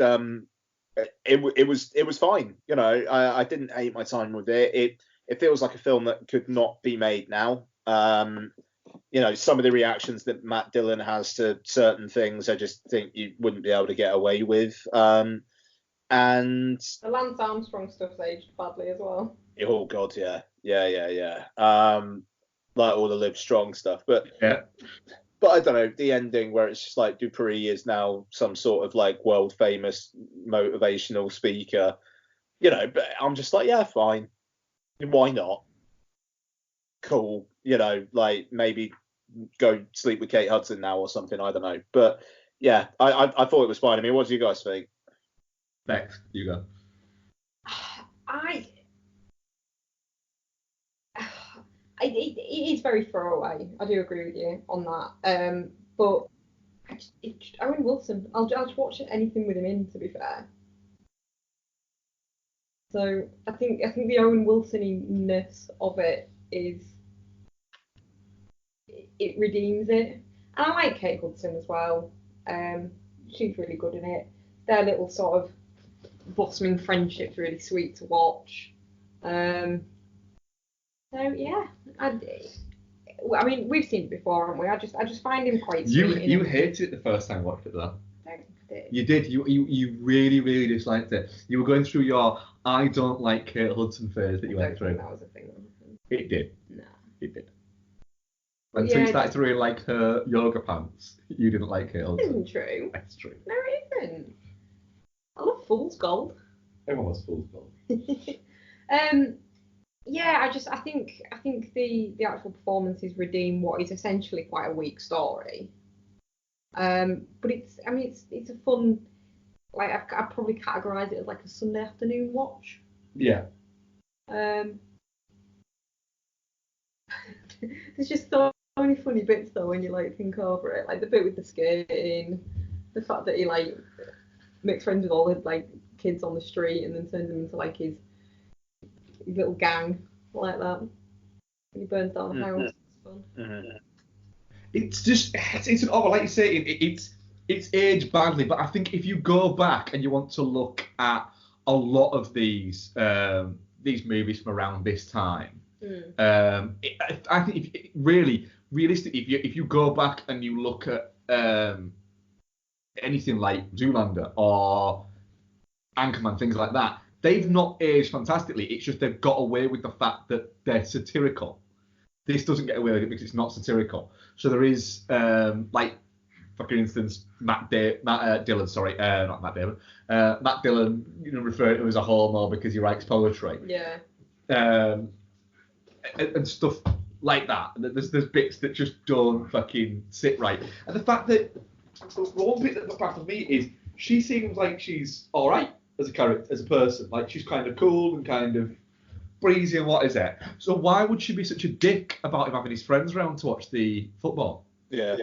it was fine. I didn't hate my time with it. It feels like a film that could not be made now. Some of the reactions that Matt Dillon has to certain things, I just think you wouldn't be able to get away with. And the Lance Armstrong stuff's aged badly as well. Oh God, yeah. Like all the Live Strong stuff, but yeah. But I don't know, the ending where it's just like Dupree is now some sort of like world famous motivational speaker, but I'm just like, yeah, fine. Why not? Cool. Like maybe go sleep with Kate Hudson now or something. I don't know. But yeah, I thought it was fine. I mean, what do you guys think? Bex, you go. It is very throwaway. I do agree with you on that. But Owen Wilson, I'll just watch anything with him in, to be fair. So I think the Owen Wilson-ness of it redeems it. And I like Kate Hudson as well. She's really good in it. Their little sort of blossoming friendship's really sweet to watch. So yeah, I mean, we've seen it before, haven't we? I just find him quite sweet. You hated it the first time you watched it, though. I don't think I did. You did. You really, really disliked it. You were going through your "I don't like Kate Hudson" phase that you went through. That was a thing. It did. No. It did. Until you started to really like her yoga pants, you didn't like Kate Hudson. Isn't true. That's true. No, it isn't. I love Fool's Gold. Everyone loves Fool's Gold. Yeah, I think the actual performances redeem what is essentially quite a weak story. But it's a fun, like I'd probably categorise it as like a Sunday afternoon watch. Yeah. There's just so many funny bits though when you like think over it, like the bit with the skating, the fact that he like makes friends with all the like kids on the street and then turns them into like his little gang like that. And he burns down the house. It's fun. Mm-hmm. It's an like you say, it's aged badly, but I think if you go back and you want to look at a lot of these movies from around this time, I think realistically, if you go back and you look at anything like Zoolander or Anchorman, things like that. They've not aged fantastically. It's just they've got away with the fact that they're satirical. This doesn't get away with it because it's not satirical. So there is, like, for instance, Matt Dillon, not Matt Damon. Matt Dillon, referring to him as a homo because he writes poetry. Yeah. And stuff like that. And there's bits that just don't fucking sit right. And the fact that the one bit that baffles me is she seems like she's all right as a character, as a person. Like, she's kind of cool and kind of breezy and what is it. So why would she be such a dick about him having his friends around to watch the football? Yeah.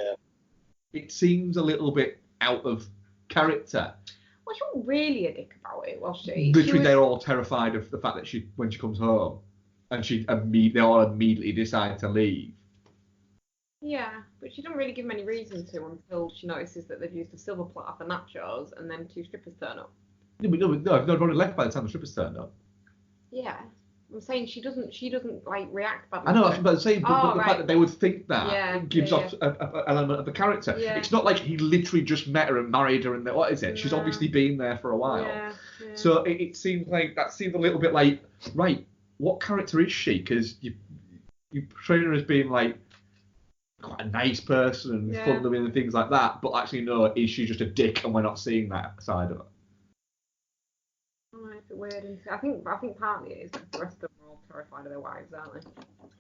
It seems a little bit out of character. Well, she wasn't really a dick about it, was she? Literally, they're all terrified of the fact that when she comes home, and they all immediately decide to leave. Yeah, but she doesn't really give him any reason to until she notices that they've used a silver platter for nachos, and then 2 strippers turn up. No, they've already left by the time the strippers turned up. Yeah. I'm saying she doesn't like react badly. I know, but I'm saying, but the fact that they would think that gives off an element of the character. Yeah. It's not like he literally just met her and married her, and what is it? She's obviously been there for a while. Yeah. So it seems like that seems a little bit like, right, what character is she? Because you portray her as being like quite a nice person and fun-loving and things like that, but actually no, is she just a dick and we're not seeing that side of her? It's weird. I think partly it is because the rest of them are all terrified of their wives, aren't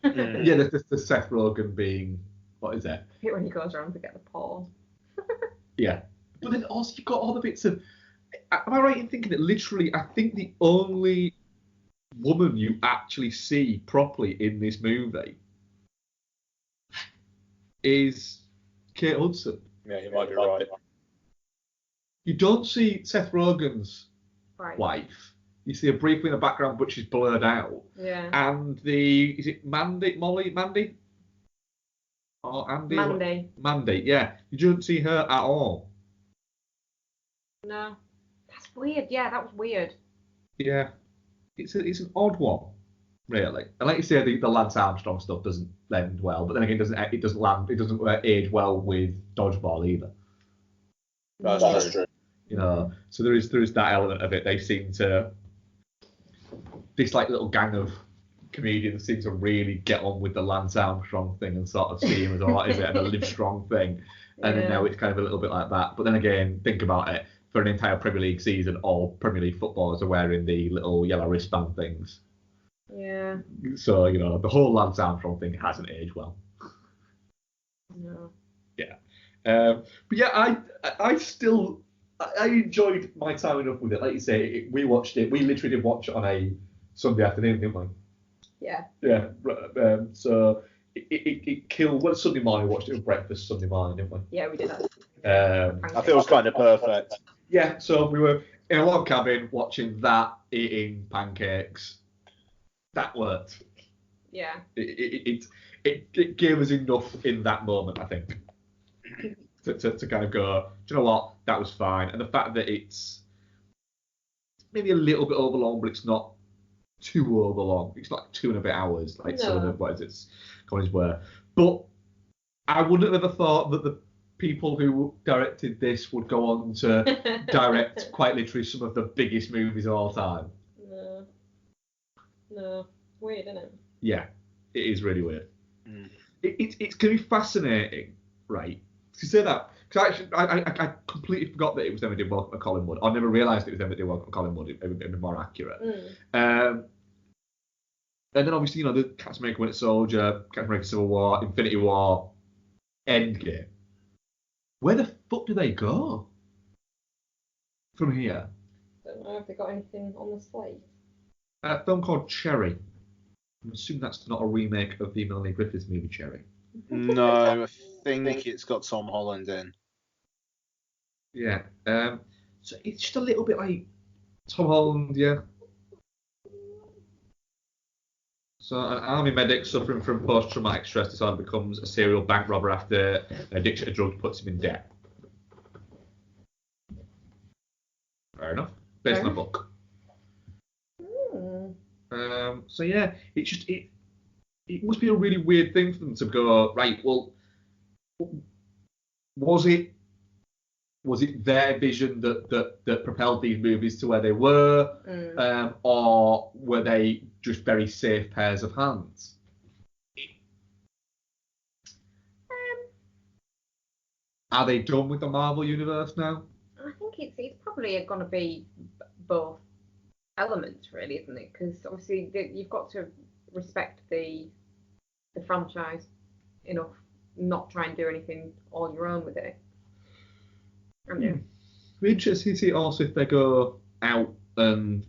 they? Yeah, the Seth Rogen being, what is it? When he goes around to get the paw. Yeah. But then also you've got all the bits of, am I right in thinking that literally, I think the only woman you actually see properly in this movie is Kate Hudson. Yeah, you might be right. You don't see Seth Rogen's wife. You see her briefly in the background, but she's blurred out. Yeah. And is it Mandy? Or Andy? Mandy, yeah. You don't see her at all. No. That's weird. Yeah, that was weird. Yeah. It's an odd one, really. And like you say, the Lance Armstrong stuff doesn't lend well, but then again, it doesn't age well with dodgeball either. That's true. So there is that element of it. They seem to, this like little gang of comedians seem to really get on with the Lance Armstrong thing and sort of see him as what is it, and a live strong thing. And then now it's kind of a little bit like that. But then again, think about it. For an entire Premier League season, all Premier League footballers are wearing the little yellow wristband things. Yeah. So, the whole Lance Armstrong thing hasn't aged well. No. Yeah. But yeah, I enjoyed my time enough with it. Like you say, we watched it. We literally did watch it on a Sunday afternoon, didn't we? Yeah. Yeah. So it killed. Well, Sunday morning, we watched it for breakfast Sunday morning, didn't we? Yeah, we did that. I feel it was kind of perfect. Yeah. So we were in a log cabin watching that, eating pancakes. That worked. Yeah. It gave us enough in that moment, I think. To kind of go, do you know what? That was fine. And the fact that it's maybe a little bit overlong, but it's not too overlong. It's like 2 and a bit hours, like some of the comedies were. But I wouldn't have ever thought that the people who directed this would go on to direct quite literally some of the biggest movies of all time. No. Weird, isn't it? Yeah, it is really weird. It's going to be fascinating, right? To say that, because I completely forgot that it was them who did Welcome to Collinwood. I never realised it was them who did Welcome to Collinwood. It would have been more accurate. And then obviously, the Captain America Winter Soldier, Captain America Civil War, Infinity War, Endgame. Where the fuck do they go from here? I don't know if they got anything on the slate. A film called Cherry. I'm assuming that's not a remake of the Melanie Griffith movie Cherry. No, I think it's got Tom Holland in. Yeah. So it's just a little bit like Tom Holland, yeah. So an army medic suffering from post-traumatic stress disorder becomes a serial bank robber after an addiction to drugs puts him in debt. Fair enough. Based on a book. So yeah, it must be a really weird thing for them to go, right, well, was it was it their vision that propelled these movies to where they were, or were they just very safe pairs of hands? Are they done with the Marvel universe now? I think it's probably going to be both elements, really, isn't it? Because obviously you've got to respect the franchise enough, not try and do anything on your own with it. Be interesting to see also if they go out and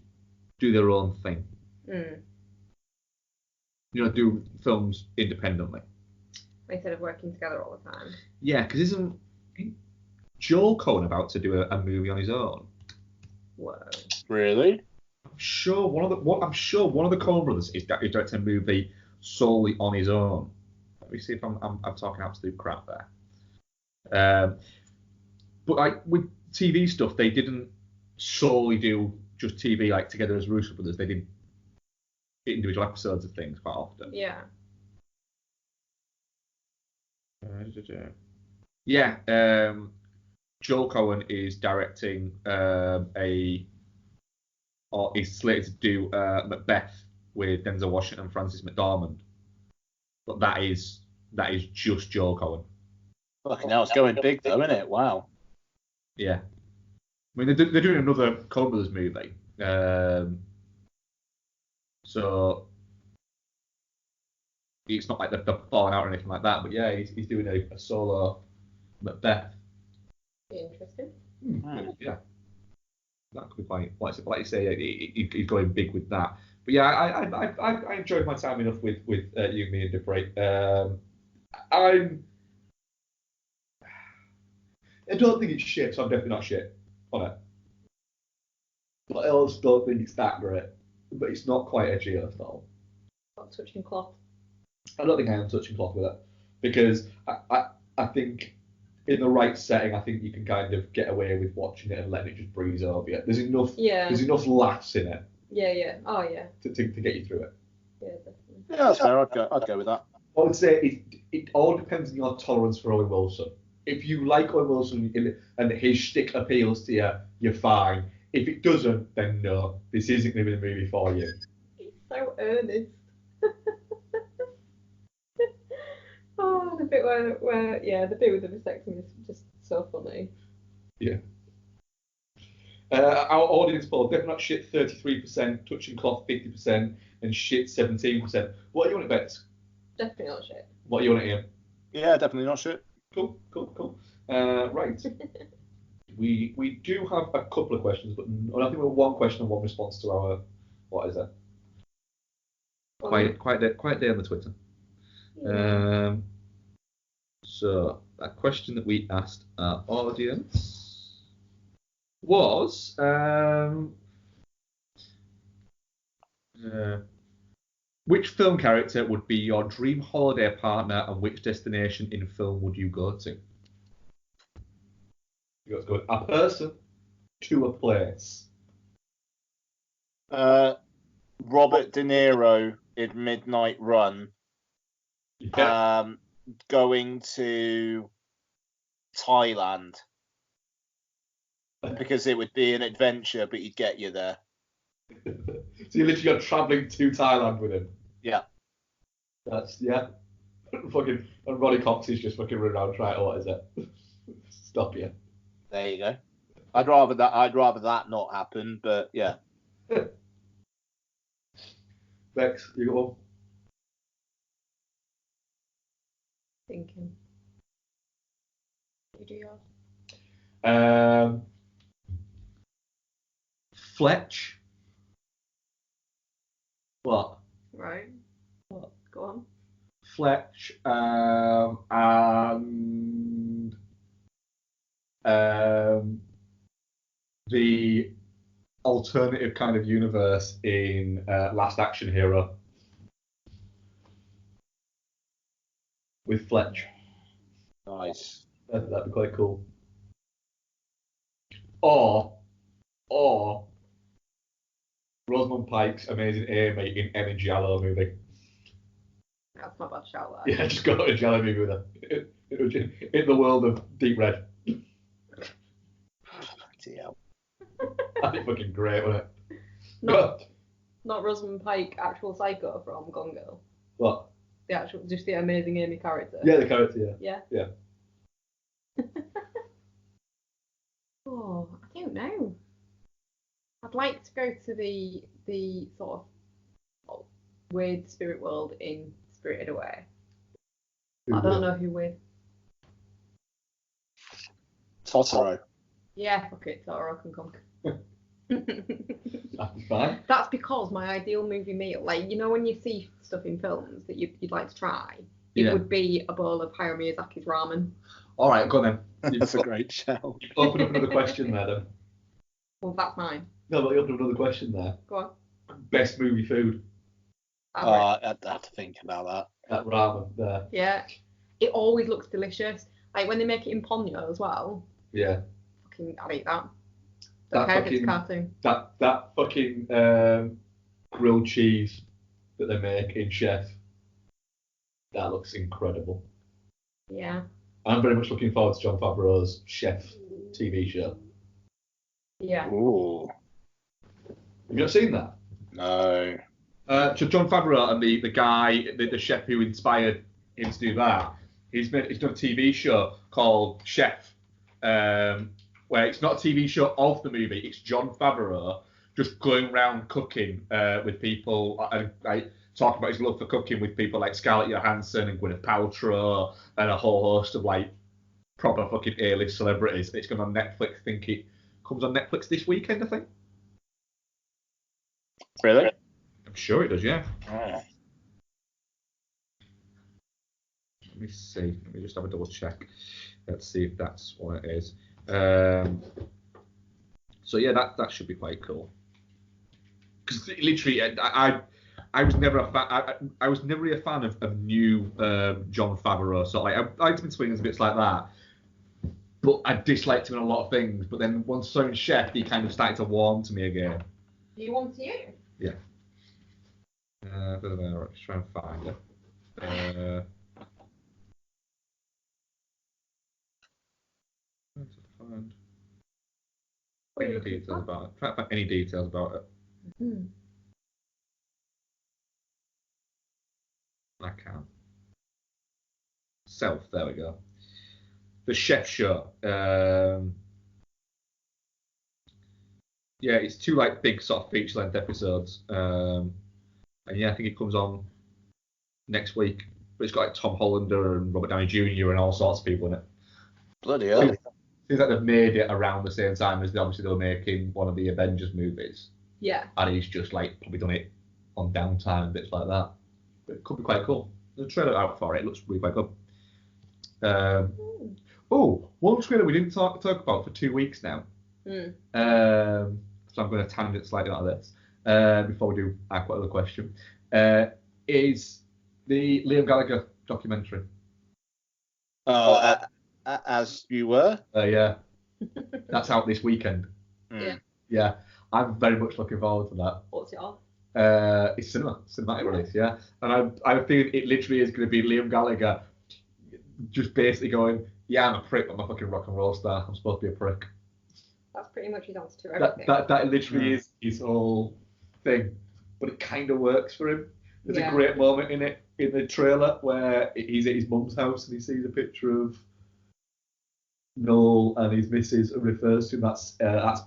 do their own thing. Do films independently instead of working together all the time. Yeah, because isn't Joel Coen about to do a movie on his own? Whoa. Really? I'm sure one of the Coen brothers is directing a movie solely on his own. Let me see if I'm talking absolute crap there. But with TV stuff, they didn't solely do just TV like together as Russo brothers. They did individual episodes of things quite often. Yeah. Joel Coen is directing or is slated to do Macbeth with Denzel Washington and Frances McDormand. But that is just Joel Coen. Fucking hell, it's going big though, isn't it? Wow. Yeah. I mean, they're doing another Coen Brothers movie. So it's not like they're falling out or anything like that. But yeah, he's doing a solo Macbeth. Interesting. Yeah. That could be quite, like you say, he's going big with that. But yeah, I enjoyed my time enough with you, me, and Dupree. I don't think it's shit, so I'm definitely not shit on it. But I also don't think it's that great. But it's not quite edgy at all. Not touching cloth. I don't think I am touching cloth with it. Because I think in the right setting, I think you can kind of get away with watching it and letting it just breeze over you. There's enough laughs in it. Yeah. Oh, yeah. To get you through it. Yeah, definitely. Yeah, that's fair. I'd go with that. I would say it all depends on your tolerance for Owen Wilson. If you like Owen Wilson and his shtick appeals to you, you're fine. If it doesn't, then no, this isn't going to be the movie for you. He's so earnest. Oh, the bit where the bit with the vasectomy is just so funny. Yeah. Our audience poll, definitely not shit 33%, touching cloth 50%, and shit 17%. What do you want to bet? Definitely not shit. What do you want to hear? Yeah, definitely not shit. Cool. Right. We do have a couple of questions, but I think we have one question and one response to our, what is it? Quite day on the Twitter. Yeah. So a question that we asked our audience was which film character would be your dream holiday partner, and which destination in film would you go to? You got to go a person to a place. Robert De Niro in Midnight Run. Yeah. Going to Thailand because it would be an adventure, but he'd get you there. So you literally are travelling to Thailand with him. Yeah. Fucking, and Ronnie Cox is just fucking running around trying to, what is it? Stop you. There you go. I'd rather that not happen, but yeah. Bex, you got one? Thinking. You do yours. Fletch. What? Right. What? Go on. Fletch and the alternative kind of universe in Last Action Hero with Fletch. Nice. That'd be quite cool. Or Rosamund Pike's amazing Amy in any Giallo movie. That's not bad shout, that. Yeah, just go to a Giallo movie with her. In the world of Deep Red. That'd be fucking great, wouldn't it? Not Rosamund Pike, actual Psycho from Gone Girl. What? Just the Amazing Amy character. Yeah, the character, Yeah. Yeah. Oh, I don't know. I'd like to go to the sort of weird spirit world in Spirited Away. I don't know who with. Totoro. Yeah, fuck it, Totoro can come. That'd be fine. That's because my ideal movie meal, like, you know when you see stuff in films that you'd like to try, it would be a bowl of Hayao Miyazaki's ramen. All right, go on then. That's a great show. You've opened up another question there, then. Well, that's mine. No, but you opened up another question there. Go on. Best movie food. I'd have to think about that. That ramen there. Yeah. It always looks delicious. Like when they make it in Ponyo as well. Yeah. Fucking, I'd eat that. That Don't care if fucking- it's cartoon. That fucking grilled cheese that they make in Chef. That looks incredible. Yeah. I'm very much looking forward to Jon Favreau's Chef TV show. Yeah. Ooh. Have you not seen that? No. So Jon Favreau and the guy, the chef who inspired him to do that, he's done a TV show called Chef, where it's not a TV show of the movie, it's Jon Favreau just going around cooking with people and like talking about his love for cooking with people like Scarlett Johansson and Gwyneth Paltrow and a whole host of like proper fucking A-list celebrities. It's going on Netflix. I think it comes on Netflix this weekend, I think. Really? I'm sure it does, yeah. Oh. Let me see. Let me just have a double check. Let's see if that's what it is. So yeah, that should be quite cool. Because literally, I was never a fan. I was never really a fan of new Jon Favreau. So like, I liked him in Swingers and bits like that. But I disliked him in a lot of things. But then once I saw him Chef, he kind of started to warm to me again. Do you want to you? Yeah. Let's try and find it. Find any details about it. Try to find any details about it. Mm-hmm. I can't. Self, there we go. The Chef Show. Yeah, it's two like big sort of feature-length episodes. And yeah, I think it comes on next week. But it's got like Tom Hollander and Robert Downey Jr. and all sorts of people in it. Bloody hell. Seems like they've made it around the same time as they were making one of the Avengers movies. Yeah. And he's just like probably done it on downtime and bits like that. But it could be quite cool. The trailer out for it looks really quite good. One trailer we didn't talk about for 2 weeks now. So I'm going to tangent slightly out of this before we do our other question. Is the Liam Gallagher documentary? As you were? Yeah. That's out this weekend. Yeah. Yeah. I'm very much looking forward to that. What's it on? It's cinematic release, yeah. And I feel it literally is going to be Liam Gallagher just basically going, yeah, I'm a prick, I'm a fucking rock and roll star. I'm supposed to be a prick. That's pretty much his answer to everything. That literally is his whole thing. But it kind of works for him. There's a Yeah. great moment in it, in the trailer, where he's at his mum's house and he sees a picture of Noel and his missus and refers to him. That's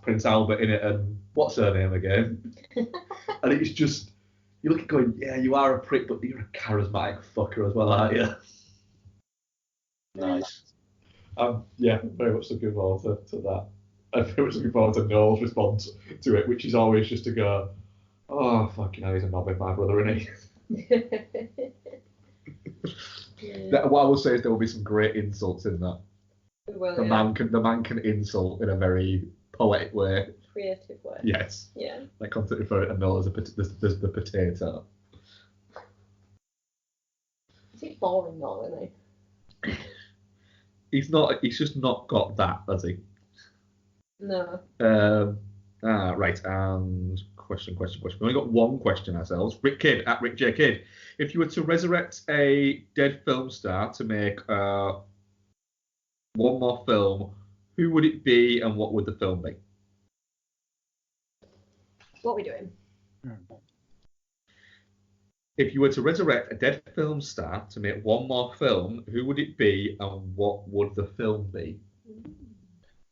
Prince Albert in it, and what's her name again? And it's just, you look at going, yeah, you are a prick, but you're a charismatic fucker as well, aren't you? Nice. Yeah, very much looking forward to that. I'm very much looking forward to Noel's response to it, which is always just to go, oh, fucking hell, he's a knob with my brother, isn't he? Yeah. What I will say is there will be some great insults in that. Well, The man can insult in a very poetic way. creative way. Yes. Yeah. Like constantly referring to Noel as the potato. Is he boring though, isn't he? He's not. He's just not got that, has he? No. Right. And question. We've only got one question ourselves. Rick Kidd at Rick J Kidd. If you were to resurrect a dead film star to make one more film, who would it be and what would the film be? What are we doing? If you were to resurrect a dead film star to make one more film, who would it be and what would the film be?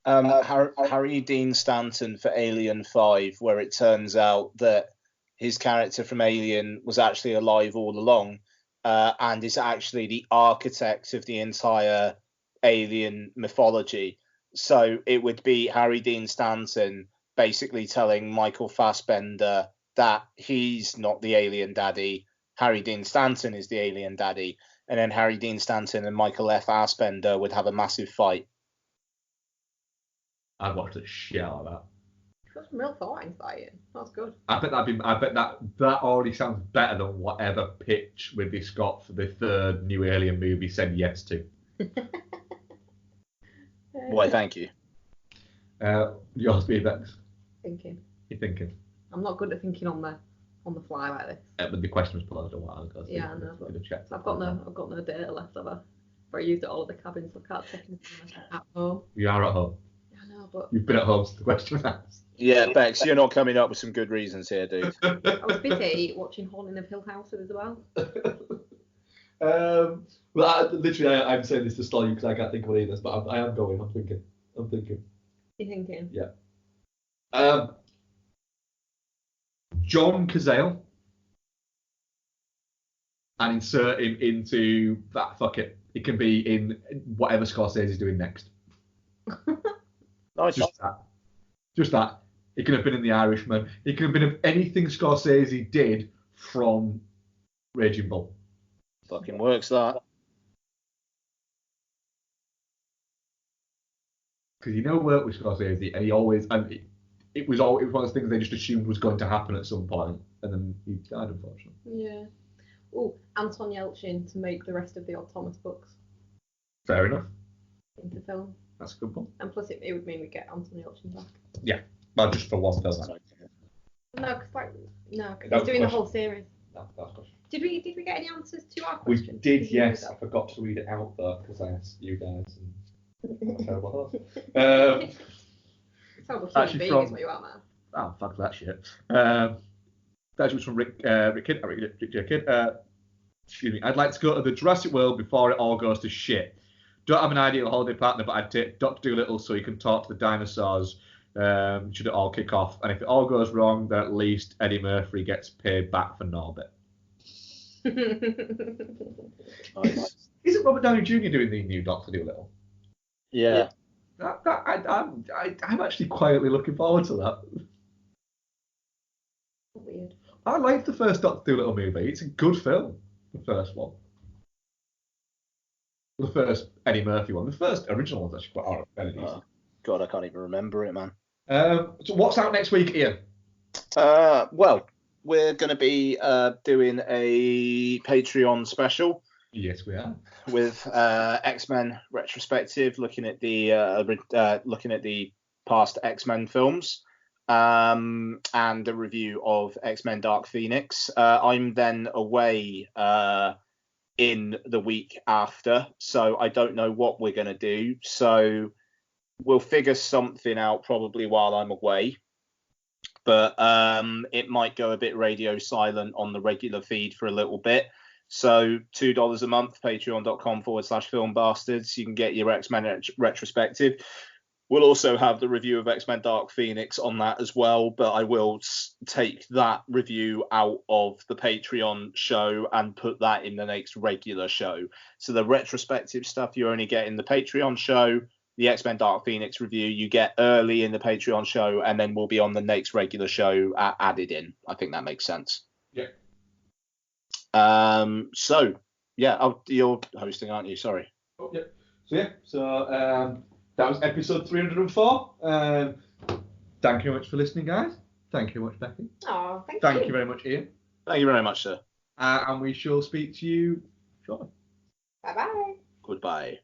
Harry Dean Stanton for Alien 5, where it turns out that his character from Alien was actually alive all along, and is actually the architect of the entire Alien mythology. So it would be Harry Dean Stanton basically telling Michael Fassbender that he's not the alien daddy, Harry Dean Stanton is the alien daddy, and then Harry Dean Stanton and Michael F. Fassbender would have a massive fight. I'd watch the shit out of that. Got some real thought into that, Ian. That's good. I bet that already sounds better than whatever pitch Ridley Scott for the third new Alien movie said yes to. Why, thank you. Yours be next. Thinking. You're thinking. I'm not good at thinking on the fly like this. But the question was posed a while ago. So Yeah, I know. check. I've got no data left, have I? But I used it all at the cabin, so I can't take anything at home. You are at home. I know, but You've been at home since the question was asked. Yeah, Bex, you're not coming up with some good reasons here, dude. I was busy watching Haunting of Hill House as well. Well, I'm saying this to stall you because I can't think of any of this, but I am going. I'm thinking. You thinking? Yeah. John Cazale, and insert him into that. Fuck it. It can be in whatever Scorsese's doing next. Nice. Just that. It could have been in The Irishman. It could have been of anything Scorsese did from Raging Bull. Fucking works, that. Because you know work with Scorsese, and he always it was one of those things they just assumed was going to happen at some point, and then he died, unfortunately. Yeah. Oh, Anton Yelchin to make the rest of the Odd Thomas books Fair enough. into film. That's a good one. And plus, it would mean we get Anton Yelchin back. Yeah, well, just for one film. No, because he's That was doing the the whole series. No, that's good. Did we get any answers to our We questions? did, yes. I forgot to read it out though because I asked you guys. And I'm a terrible host. Terrible human actually being from- is what you are, man. Oh, fuck that shit. That was from Rick Kidd. Excuse me. I'd like to go to the Jurassic World before it all goes to shit. Don't have an ideal holiday partner, but I'd take Dr. Dolittle so he can talk to the dinosaurs. Should it all kick off? And if it all goes wrong, then at least Eddie Murphy gets paid back for Norbit. Nice. Isn't Robert Downey Jr. doing the new Dr. Dolittle? Yeah. I'm actually quietly looking forward to that. Weird. I liked the first Dr. Dolittle movie. It's a good film, the first one. The first Eddie Murphy one. The first original one's actually quite alright. Oh, God, I can't even remember it, man. So what's out next week, Ian? Well, we're going to be doing a Patreon special. Yes, we are. With X-Men retrospective, looking at the past X-Men films, and a review of X-Men Dark Phoenix. I'm then away in the week after, so I don't know what we're going to do. So we'll figure something out probably while I'm away. But it might go a bit radio silent on the regular feed for a little bit. So $2 a month, patreon.com/filmbastards. You can get your X-Men retrospective. We'll also have the review of X-Men Dark Phoenix on that as well, but I will take that review out of the Patreon show and put that in the next regular show. So the retrospective stuff you only get in the Patreon show. The X-Men Dark Phoenix review you get early in the Patreon show, and then we'll be on the next regular show added in. I think that makes sense. Yeah. So yeah, you're hosting, aren't you? Sorry. Oh, yeah. So that was episode 304. Thank you very much for listening, guys. Thank you very much, Becky. Oh, Thank you very much, Ian. Thank you very much, sir. And we shall speak to you shortly. Bye-bye. Goodbye.